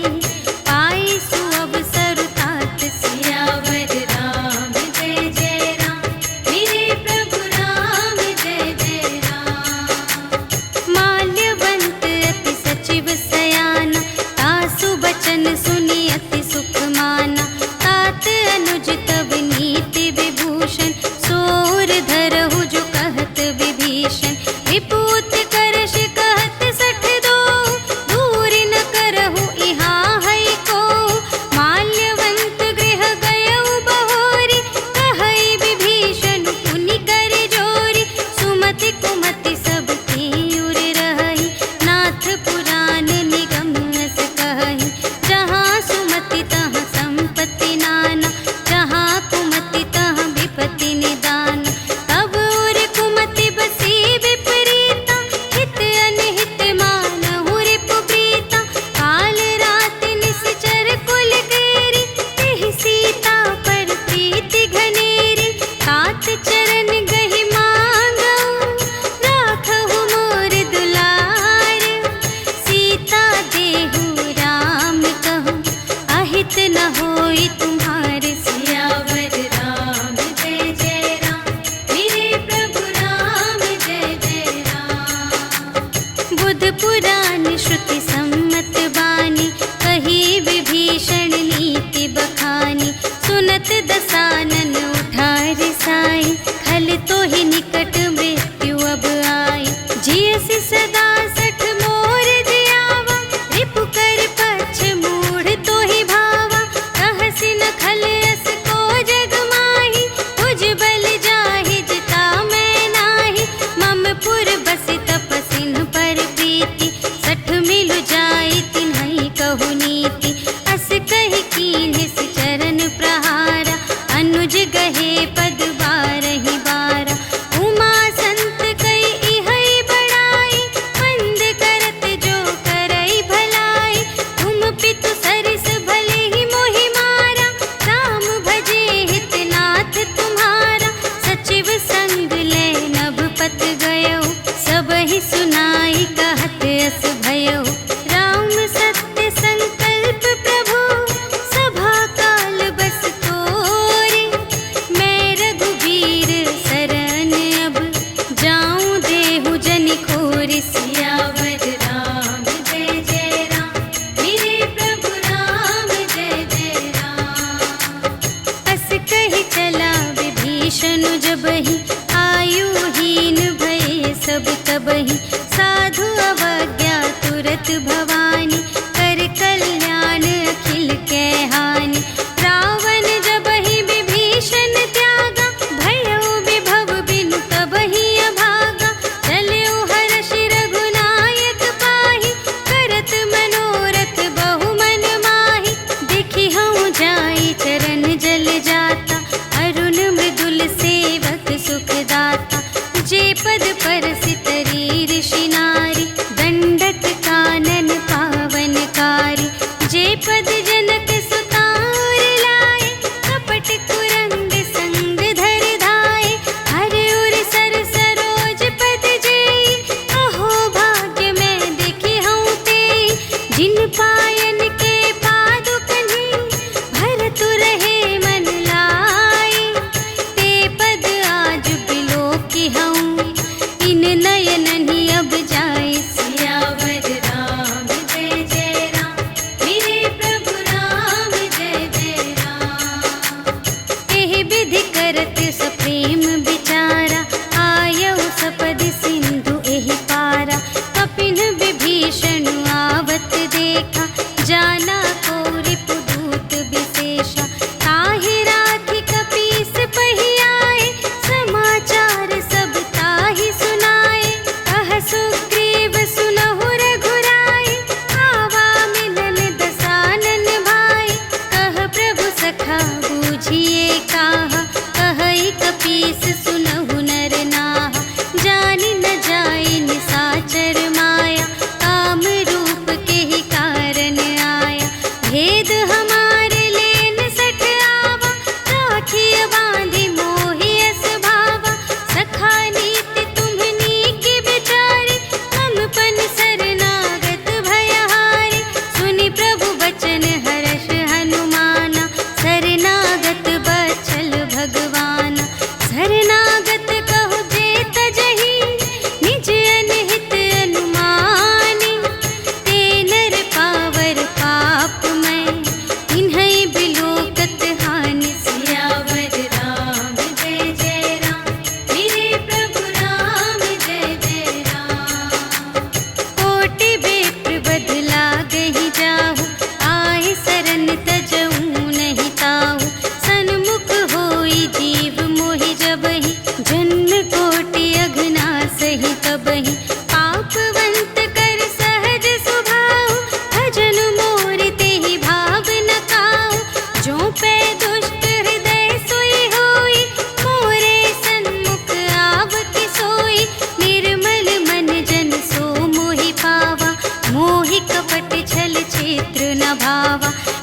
पाई सुअवसर तात। सियावर राम जय जय राम, मेरे प्रभु राम जय जय राम। माल्यवंत अति सचिव सयाना, तासु बचन सुनि अति सुख माना। तात अनुज तब नीति विभूषण, सोर धरहु जो कहत विभीषण। विपूत करश कहत 62, दूर न करहु इहाँ है को। माल्यवंत गृह गयउ बहोरी, कहै विभीषण पुनि कर जोरी। सुमति कुमति सब की उर रहहि, नाथ पुराण निगम अस कहहि। जहाँ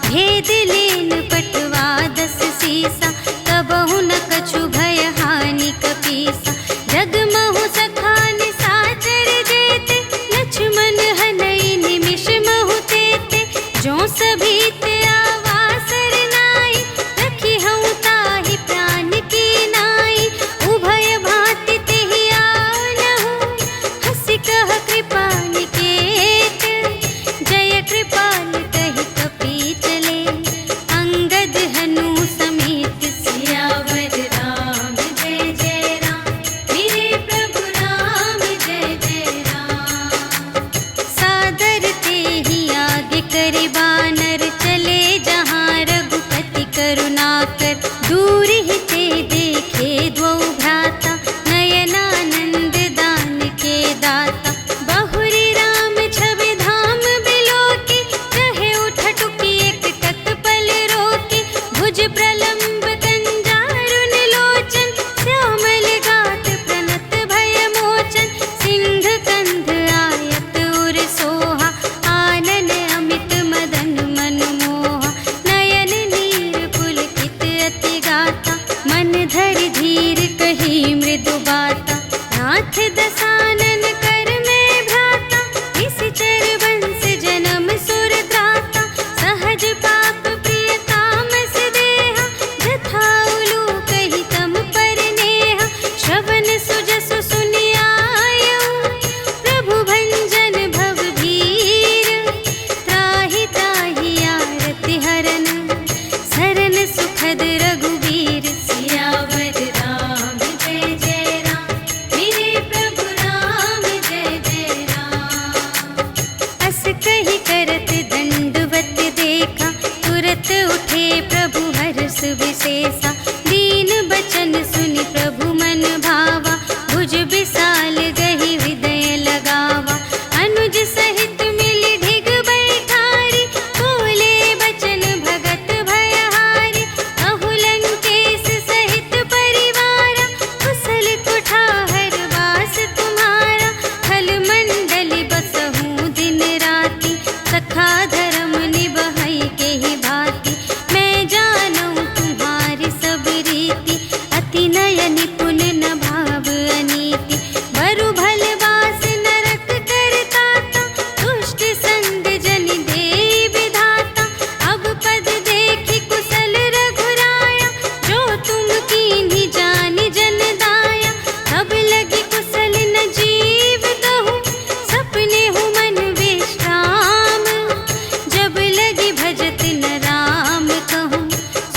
भेद लेन पटवा 10 सीसा, कबहु न कछु भय हानि कपीसा। जगमहु सखान साचर जेते, लक्ष्मण हनई निमिष महु तेते। जो सभी ते आवासर नाई, रखी हूँ ताहि प्राण की नाई। उभय भांति तेहि आनहु, हंसि कह कृपा निकेत। जय कृपाल कहि कपि चले, अंगद हनु समेत। सियावर राम जय जय राम, मेरे प्रभु राम जय जय राम। सादर तेहि आगे करि बानर, चले जहाँ रघुपति करुणाकर। दूर ही ते देखे द्वौ भ्राता, नयनानंद दान के दाता। बहुरी राम छवि धाम बिलोकी, कहे उठ टुकी एक तत्पल रोकी। भुज प्रलंब कंजारुन लोचन, श्यामल गात प्रणत भय मोचन। सिंह कंध आयत उर सोहा, आनन अमित मदन मनमोहा। नयन नीर पुलकित अति गाता, मन धरि धीर कही मृदु बाता। नाथ दसानन कर में भ्राता, निश्चर वंश जन्म सुर त्राता। सहज पाप प्रिय तामस देहा, जथा उलूक हितम पर नेहा। श्रवण सुजसु सुनियायऊ, प्रभु भंजन भव भीर। त्राहि त्राहि आरति हरन, सरन सुखद रघुवीर। सियावर राम जय जय राम, मेरे प्रभु राम जय जय राम। अस कहि करत दंडवत देखा, तुरत उठे प्रभु हर्ष विशेषा। दीन बचन सुनि प्रभु मन भावा, भुज विशाल गहि हृदय लगावा। अनुज सहित मिलि ढिग बैठारी, बोले बचन भगत भयहारी। कहु लंकेश सहित परिवारा, कुशल कुठार वास तुम्हारा। खल मंडली बसहु दिन राति, सखा धर्म निबहै केहि भांति। मैं जानऊँ तुम्हारी सब रीति, अति नय निपुण न भाव अनीति। बरु भल वास नरक करताता, दुष्ट संग जन देई विधाता। अब पद देखि कुशल रघुराया, जो तुम कीन्ही जानि जन दाया। तब लगी कुशल न जीव कहूँ, सपने हूँ मन विश्राम। जब लगी भजत न राम कहूँ,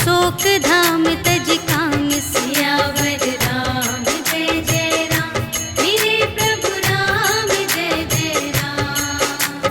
शोक धाम तज काम। सियावर राम जय जय राम, मेरे प्रभु राम जय जय राम।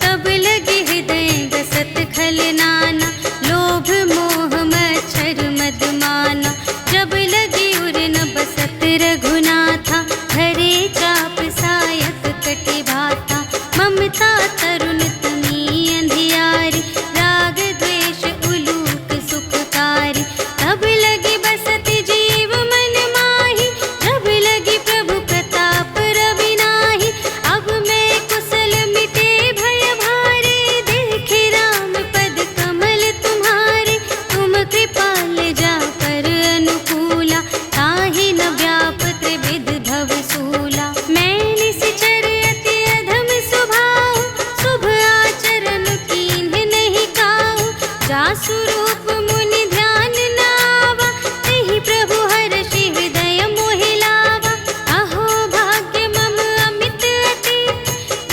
तब लगे हृदय गसत खल नाना, लोभ मोह मच्छर मद माना। जब लगी उर न बसत रघुनाथा, धरे चाप सायक कटि भाता। ममता तरुण तमी अंधियारी, राग द्वेष उलूक सुखकारी। तब लगी बसत जीव मन माही, जब लगी प्रभु प्रताप रवि नाही। अब मैं कुशल मिटे भय भारे, देखे राम पद कमल तुम्हारे। तुम कृपाल जा पर अनुकूला, ताहि न व्याप त्रिविध भव सूला। मैं निश्चर अति अधम स्वभाव, शुभ आचरण कीन्ह नहीं काहू। जासु रूप मुनि ध्यान न आवा, तेहि प्रभु हर्षि हृदय मोहि लावा। अहो भाग्य मम अमित अति,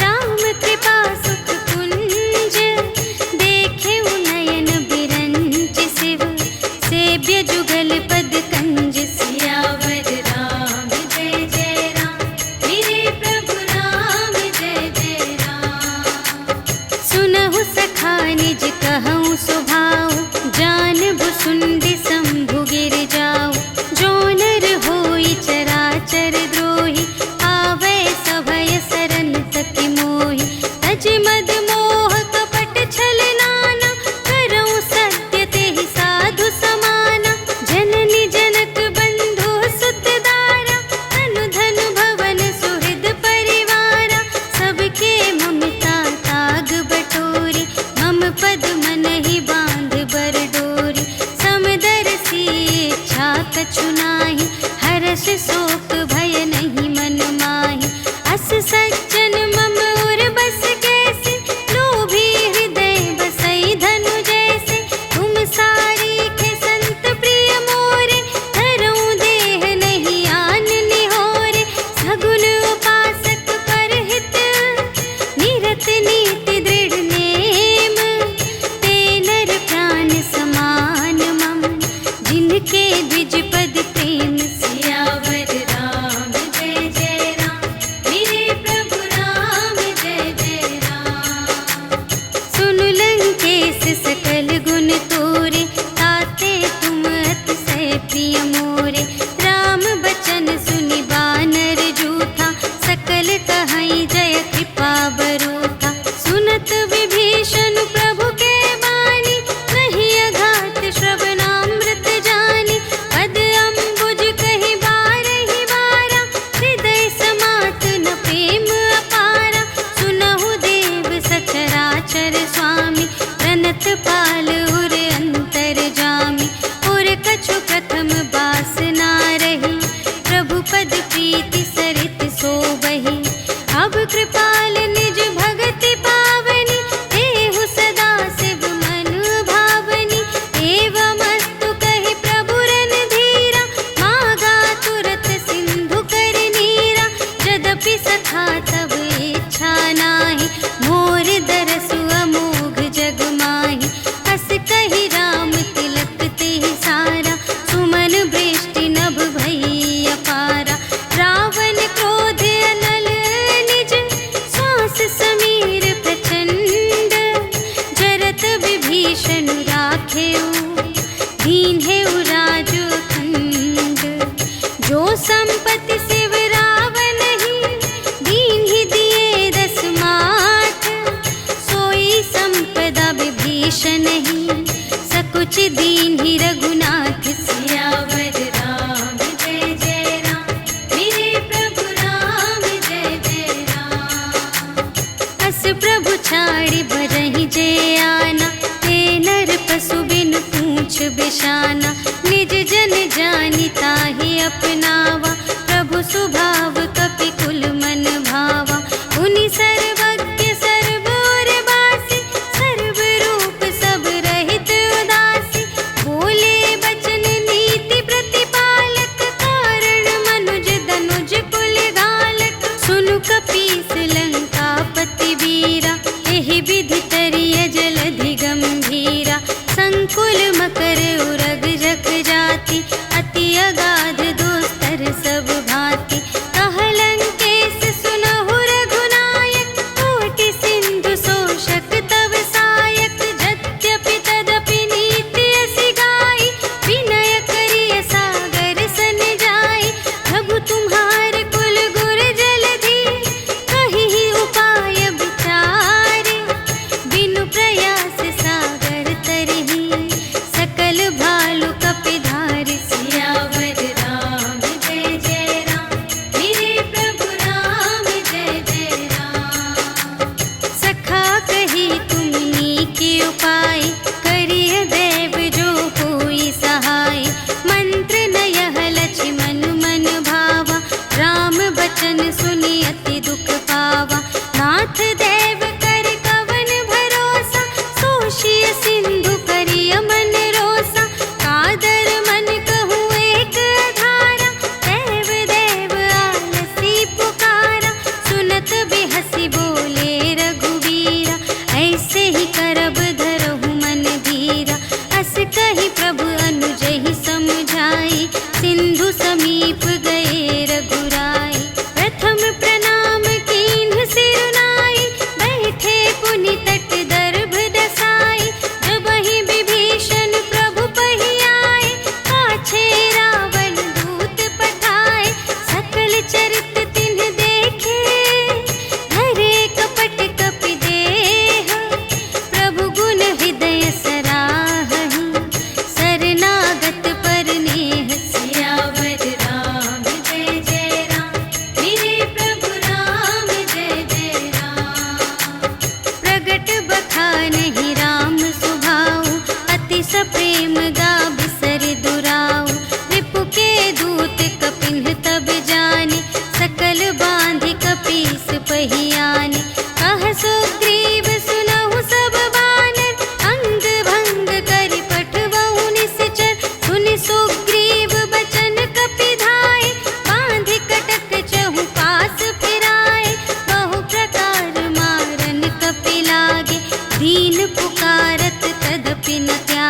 राम कृपा सुख कुंज। देखे नयन बिरंच शिव, सेव्य जुगल पद कंज। सियावर राम जय जय राम, मेरे प्रभु राम जय जय राम। सुनहु सखा निज कहऊँ स्वभाव, शोक भय नहीं मन माहि। अस सज्जन मम उर बस कैसे, लोभी हृदय बसई धनु जैसे। तुम सारी के संत प्रिय मोरे, धरऊं देह नहीं आन निहोरे। सगुन उपासक पर हित, निरत नीति दृढ़ नेम। ते नर प्राण समान मम, जिनके द्विज पद प्रेम। सियावर राम जय जय राम, मेरे प्रभु राम जय जय राम। सुनु लंकेश सकल गुण तोरे, ताते तुम अतिशय प्रिय मोरे। राम बचन सुनि बानर जूथा, सकल कहई जय कृपा बरूथा। सुनत विभीषण प्रभु के बानी, नहीं अघात श्रवणामृत जानी। पद अम्बुज कहि बारहि बारा, हृदय समात न प्रेम अपारा। सुनहु देव सचराचर स्वामी, प्रणत पाल उर अंतर जामी। उर कछु प्रथम बास ना रही, प्रभु पद प्रीति सरित सोबहि। अब कृपाल निज भगति पावनी, देहु सदा शिव मन भावनी। एवमस्तु कहि प्रभु रणधीरा, मागा तुरत सिंधु कर नीरा। यद्यपि सखा तब इच्छा नाही, मोर दरसु अमोघ जग माहि। हस कहि राम तिलक तेहि सारा, सुमन वृष्टि नभ भई अपारा। रावण क्रोध अनल निज, श्वास समीर प्रचंड। जरत विभीषण राखेउ, दीन्हेउ राजु अखंड। जो संपत्ति शिव रावण ही, दीन्हि दिए दस माठ। सोई संपदा विभीषण ही, सकुच दीन्हि रघुनाथ। सियावर राम जय जय राम, मेरे प्रभु राम जय जय राम। अस प्रभु छाड़ि भजहि जे आना, ते नर पशु बिनु पूछ बिशाना। निज जन जानि ताहि अपनावा, प्रभु सुभाव कपि कुल मन भावा। उनि सर्वज्ञ सर्व उर बासी, सर्व रूप सब रहित उदासी। बोले बचन नीति प्रतिपालक, कारण मनुज दनुज कुल घालक। सुनु कपीस लंकापति वीरा, एहि विधि तरिय जलधि गंभीरा। संकुल मकर उरग जग जाति, अति अगाध दोस्तर सब भांति। कह लंकेश सुनहु रघुनायक, कोटि सिंधु शोषक तव सायक। यद्यपि तदपि नीति असि गाई, विनय करिय सागर सन जाई। प्रभु तुम्हार कुल गुर जलधि, कहिहि उपाय विचारे। बिनु प्रयास सागर तरहि, सकल भालु कपिधारि। सियावर राम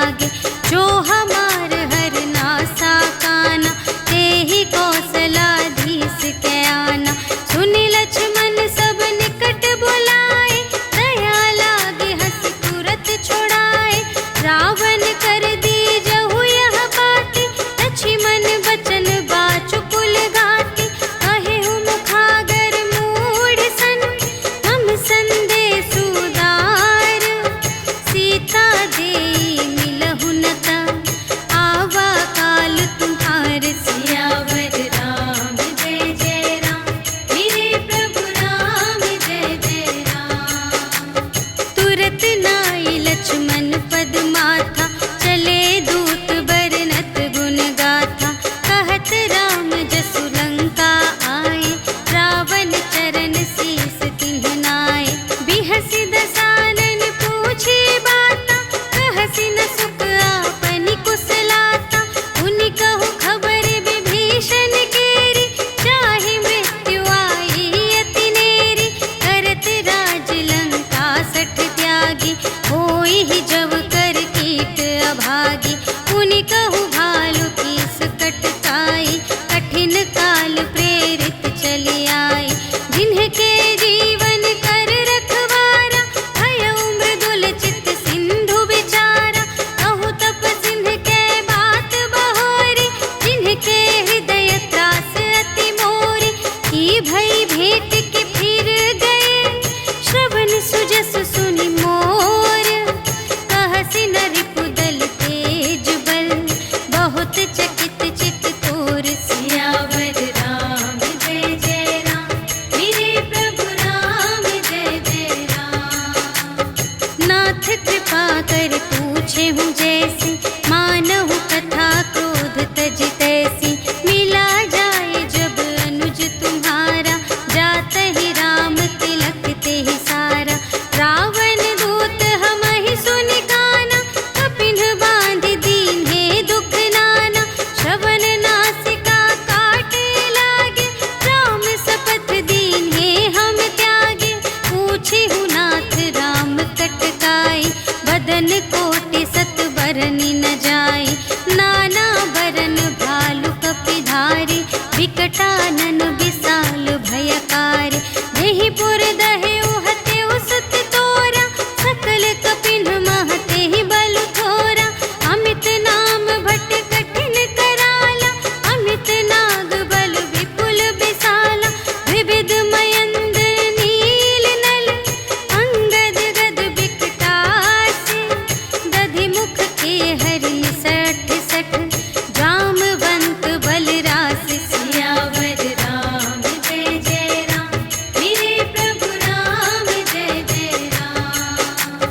लागे। जो हमार हर नासा काना, ते ही कौशलाधीश के आना। सुनि लक्ष्मण सब निकट बुलाए, दया लागे हंस तुरत छुड़ाए। रावण कर दी जहु यह बाती, लक्ष्मण बचन बाचुकुल गाती। कहे हूँ मुखागर मूढ़ सन, मम संदेश उदार। सीता देई मिलहु न ता, आवा काल तुम्हार। सियावर राम जय जय राम, मेरे प्रभु राम जय जय राम। तुरत नाई लक्ष्मण पद माथा, चले दूत बरनत गुण गाथा। कहत राम जसु लंका आए, रावण चरण शीस तिन्ह नाए। बिहसि दसानन पूछी बाता, कहसि न सुख आपनि कुशलाता। उनि कहु खबर विभीषण केरी, चाहि मृत्यु आई अति नेरी। करत राज लंका सठ त्यागी, होई ही जब कर कीट अभागी। उनि कहु भालु कीस कटकाई, कठिन काल प्रेरित चली आई। जिन्हके जीवन कर रखवारा, भयउ मृदुल चित्त सिंधु विचारा। कहु तप सिंध के बात बहोरी, जिन्हके हृदय त्रास अति मोरी। की भई भेंट के फिर गए, श्रवण सुजस सुनि मोर। कहसि न रिपुदल तेज बल, बहुत चकित चित तोर। सियावर राम जय जय राम, मेरे प्रभु राम जय जय राम। नाथ कृपा कर पूछे हूँ जैसी, मानहु कथा क्रोध तज तैसी। मिला जाए जब अनुज तुम्हारा, जात ही राम तिलक ते ही सारा। रावण दूत हमहि सुनि काना, कपिन बांध दीन्हे दुख नाना। श्रवण नासिका काटे लागे, राम शपथ दीन्हे हम त्यागे। पूछी हूँ नाथ राम कटकाई, बदन कोटि सत बरनि न जाई। नाना बरन भालु कपिधारी, विकटानन विशाल भयकारी। जेहि पुर दहे उहते सुत तोरा, सकल कपिन महते ही बलु थोरा। अमित नाम भट कठिन कराला, अमित नाग बल विपुल विशाला। विविध मयंद्र नील नल, अंगद गद विकटासी। दधि मुख के हरि सठ सठ, जामवंत बलरास। सियावर राम जय जय राम, मेरे प्रभु राम जय जय राम।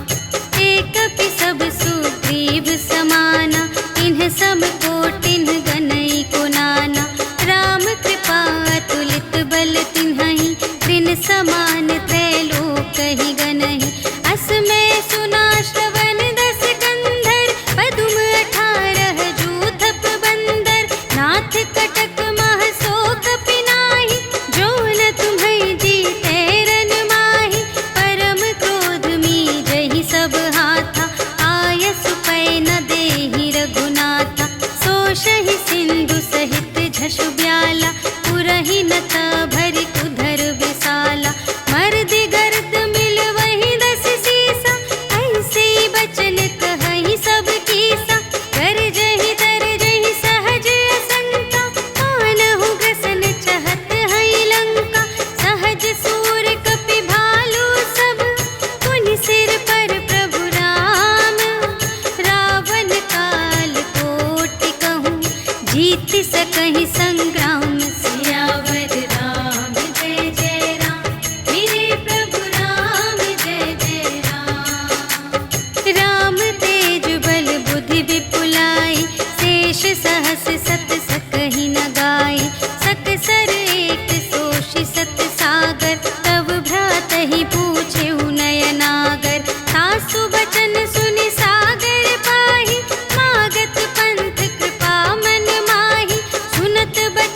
एक कपि सब सुग्रीव समाना, इन्ह सम कोटिन गनई को नाना। राम कृपा अतुलित बल तिन्हहि, त्रिन समान त्रैलोक ही गनहि। अस में सुना श्रवण दस कंधर, पदुम 18 जूथप बंदर। नाथ कटक मह सो कपि नाही, जो न तुम्है जीते रन माही। परम क्रोध मीजहि सब हाथा, आयसु पै न देहि रघुनाथा। सोषहि सिंधु सहित झसु ब्याला, पुरहि न त भरि उधर विशाला। मर्दि गर्द मिल वही दस सीसा, ऐसे बचन कहहि सब कीसा। गरजहि तरजहि सहज असंका, मानहु ग्रसन चहत हई लंका। सहज सूर कपि भालु सब, पुनि सिर पर प्रभु राम। रावण काल कोटि कहूँ, जीत सकहि संग्राम। सियावर राम जय जय राम, मेरे प्रभु राम जय जय राम। राम तेज बल बुद्धि विपुलाई, शेष सहस सत सकहि न गाई। सकसर एक सोषि सत सागर, तब भ्रातहि पूछे नयनागर। सासु बचन सुनि सागर पाहि, मागत पंथ कृपा मन माहि। सुनत बचन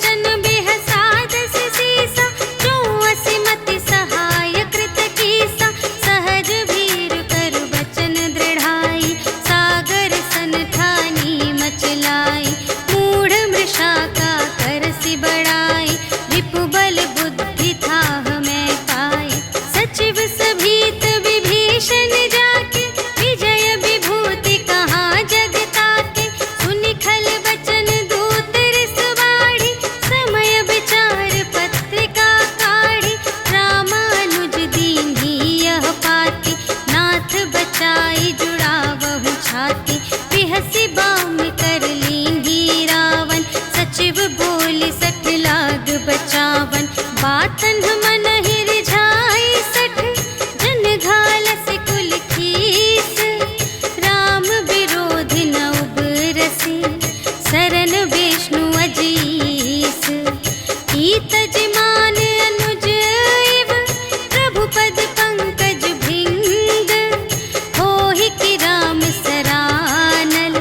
पाती, बिहसी बाम कर लींगी रावण, सचिव बोली 60 लाग बचावन, बातन मन हिरझाई 60, जन घालस कुल खीस, राम विरोधी न उबरसी, शरण विष्णु अजीस, ईतज मान अनुज इव, प्रभु पद पंकज भृंग, होहि कि राम सरानल,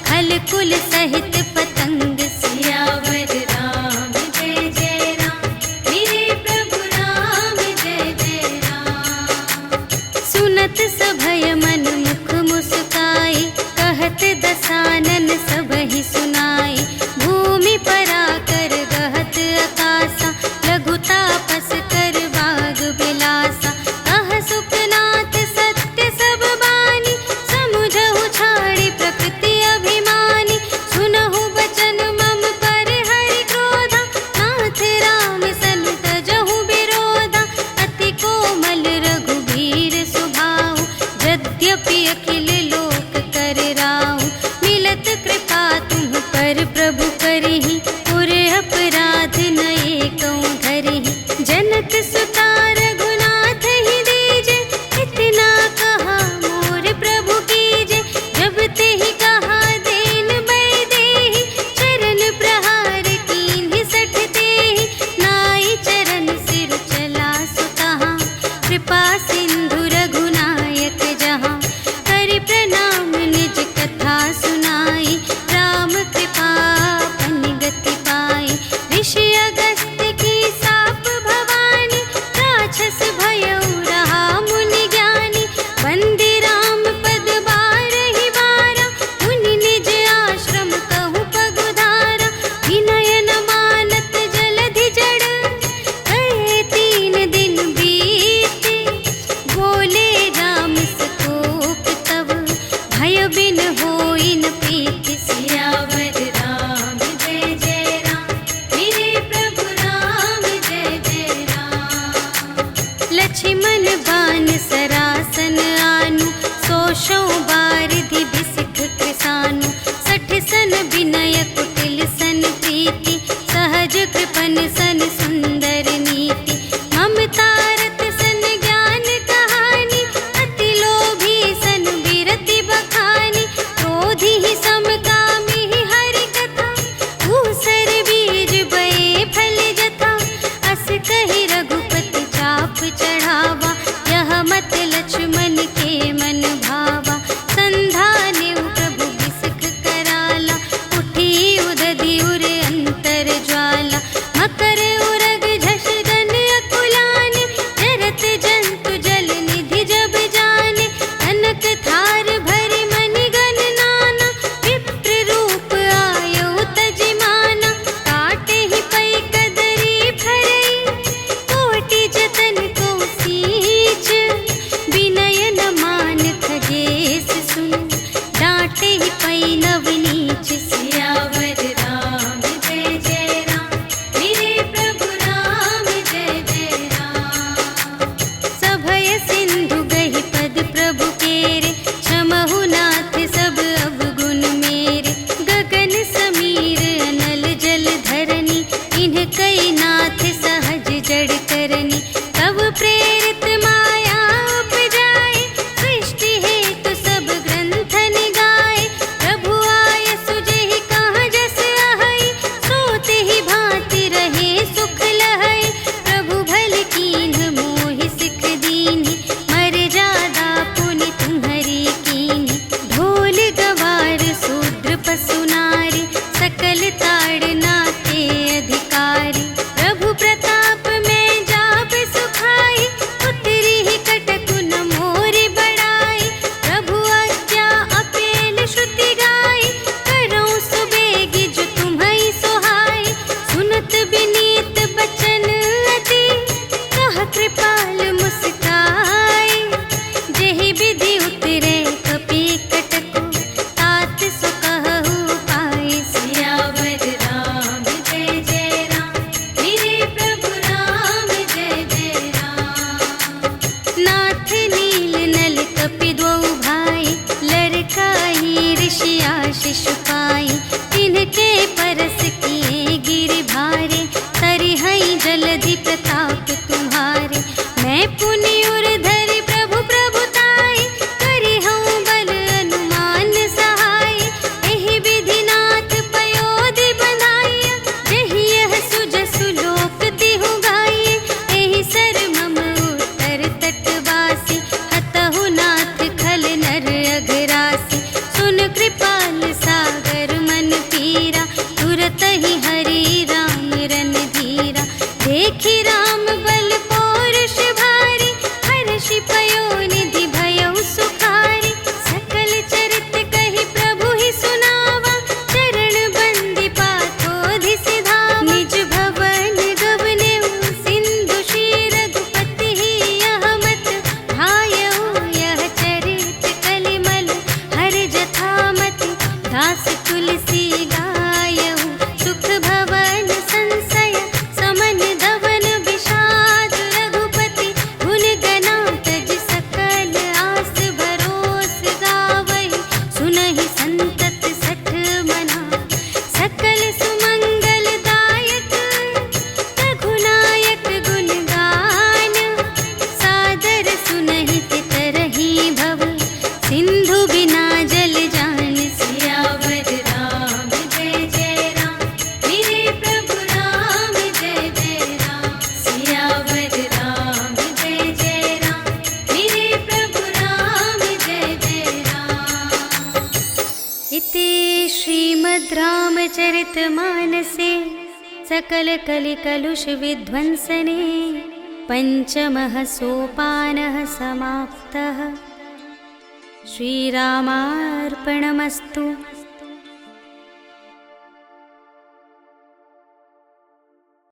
खल कुल सहित पतंग, सियावर राम जय जय राम, मेरे प्रभु राम जय जय राम। सुनत सभय मन मुख मुस्काई, कहत दसानन सबहि सुनाई, भूमि पराकर गहत आकासा, लघु तापस कर बाग बिलासा, कह सुखनाथ सत्य सब बानी, समुझहु छाड़ी प्रकृति अभिमानी, सुनहु बचन मम पर हरि क्रोधा, नाथ राम सन तजहु विरोधा, अति कोमल रघुबीर सुभाऊ, यद्यपि अखिल लोक कर राऊ, मिलत कृपा तुम पर प्रभु करहि, पुर अपराध न एकौ धरहि, जनक सुता रघुनाथ ही दीजे, इतना कहा मोर प्रभु कीजे, जब तेहि कहा देन बै देहि, चरण प्रहार कीन्हि 60 तेहि, नाई चरण सिर चला सुतहा, कृपा सिंधु रघुनायक जहाँ, करि प्रणाम निज कथा सुनाई, राम कृपा पन गति पाई, ऋषि अगस्त्य की साप भवानी, राक्षस भयउ रहा मुनि ज्ञानी, वंदे राम पद बारहि बारा, मुनि निज आश्रम कहु पगुधारा, विनय न मानत जलधि जड़, कहे 3 दिन बीते, बोले राम सकोप तब, भय बिन होई न प्रीति, सियावर राम जय जय राम, मेरे प्रभु राम जय जय राम। लक्ष्मण बान सरासन आनु, सोशौ बारिधि बिसिख कृसानु, 60 सन विनय कुटिल सन प्रीति, सहज कृपन सन सुंदर नीति, ममता रत सन ज्ञान कहानी, अति लोभी सन विरति बखानी, क्रोधी ही समकामी ही हरि कथा, ऊसर बीज बए फल जथा, अस कहि रघुपति चाप चढ़ावा, यह मत लक्ष्मण के मन भावा, संधानेउ प्रभु बिसिख कराला, उठी उदधि उर अंतर ज्वाला, मकर उरग झष गन अकुलाने, जरत जंतु जल निधि जब जाने, कनक थार भरि मनि गण नाना, विप्र शिशुपाई, तिनके परस किए गिरि भारे, तरिहई जलधि प्रताप तुम्हारे। मैं पुनि उर धरि प्रभु प्रभुताई, करिहऊँ बल अनुमान सहाय। एहि विधि नाथ पयोधि बंधाइया, जेहि यह सुजसु लोक तिहु गाइए। एहि सर मम उत्तर तटवासी, हतहु नाथ खल नर अघरासी। सुन कृपाल सागर मन पीरा, तुरत ही हरि राम रन धीरा। देखि राम बल पौरुष भारी, हर्षि पयोनिधि भयउ सुखारी। सकल चरित कहि प्रभु ही सुनावा, चरण बंदी पाथोधि सिधावा। निज भवन गवनेउ सिंधु श्री रघुपति ही, यह मत भायउ यह चरित कलिमल हर जथामति। दास तुलसी गायउ सुख भवन संशय, समन धवन विषाद रघुपति। गुण गना तज सकल आस भरोस गावहि, सुनहि संतत सठ मना। सकल सुमंगल दायक रघुनायक गुण गान, सादर सुनहि तितरहि भव, सिंधु बिना जल जान। सियावर राम जय जय राम, मेरे प्रभु राम जय जय राम। सियावर राम जय जय राम, मेरे प्रभु राम जय जय राम। इति श्रीमद् रामचरितमानसे सकल कलि कलुष विध्वंसने, पंचमः सोपानः समाप्तः। श्रीरामार्पणमस्तु।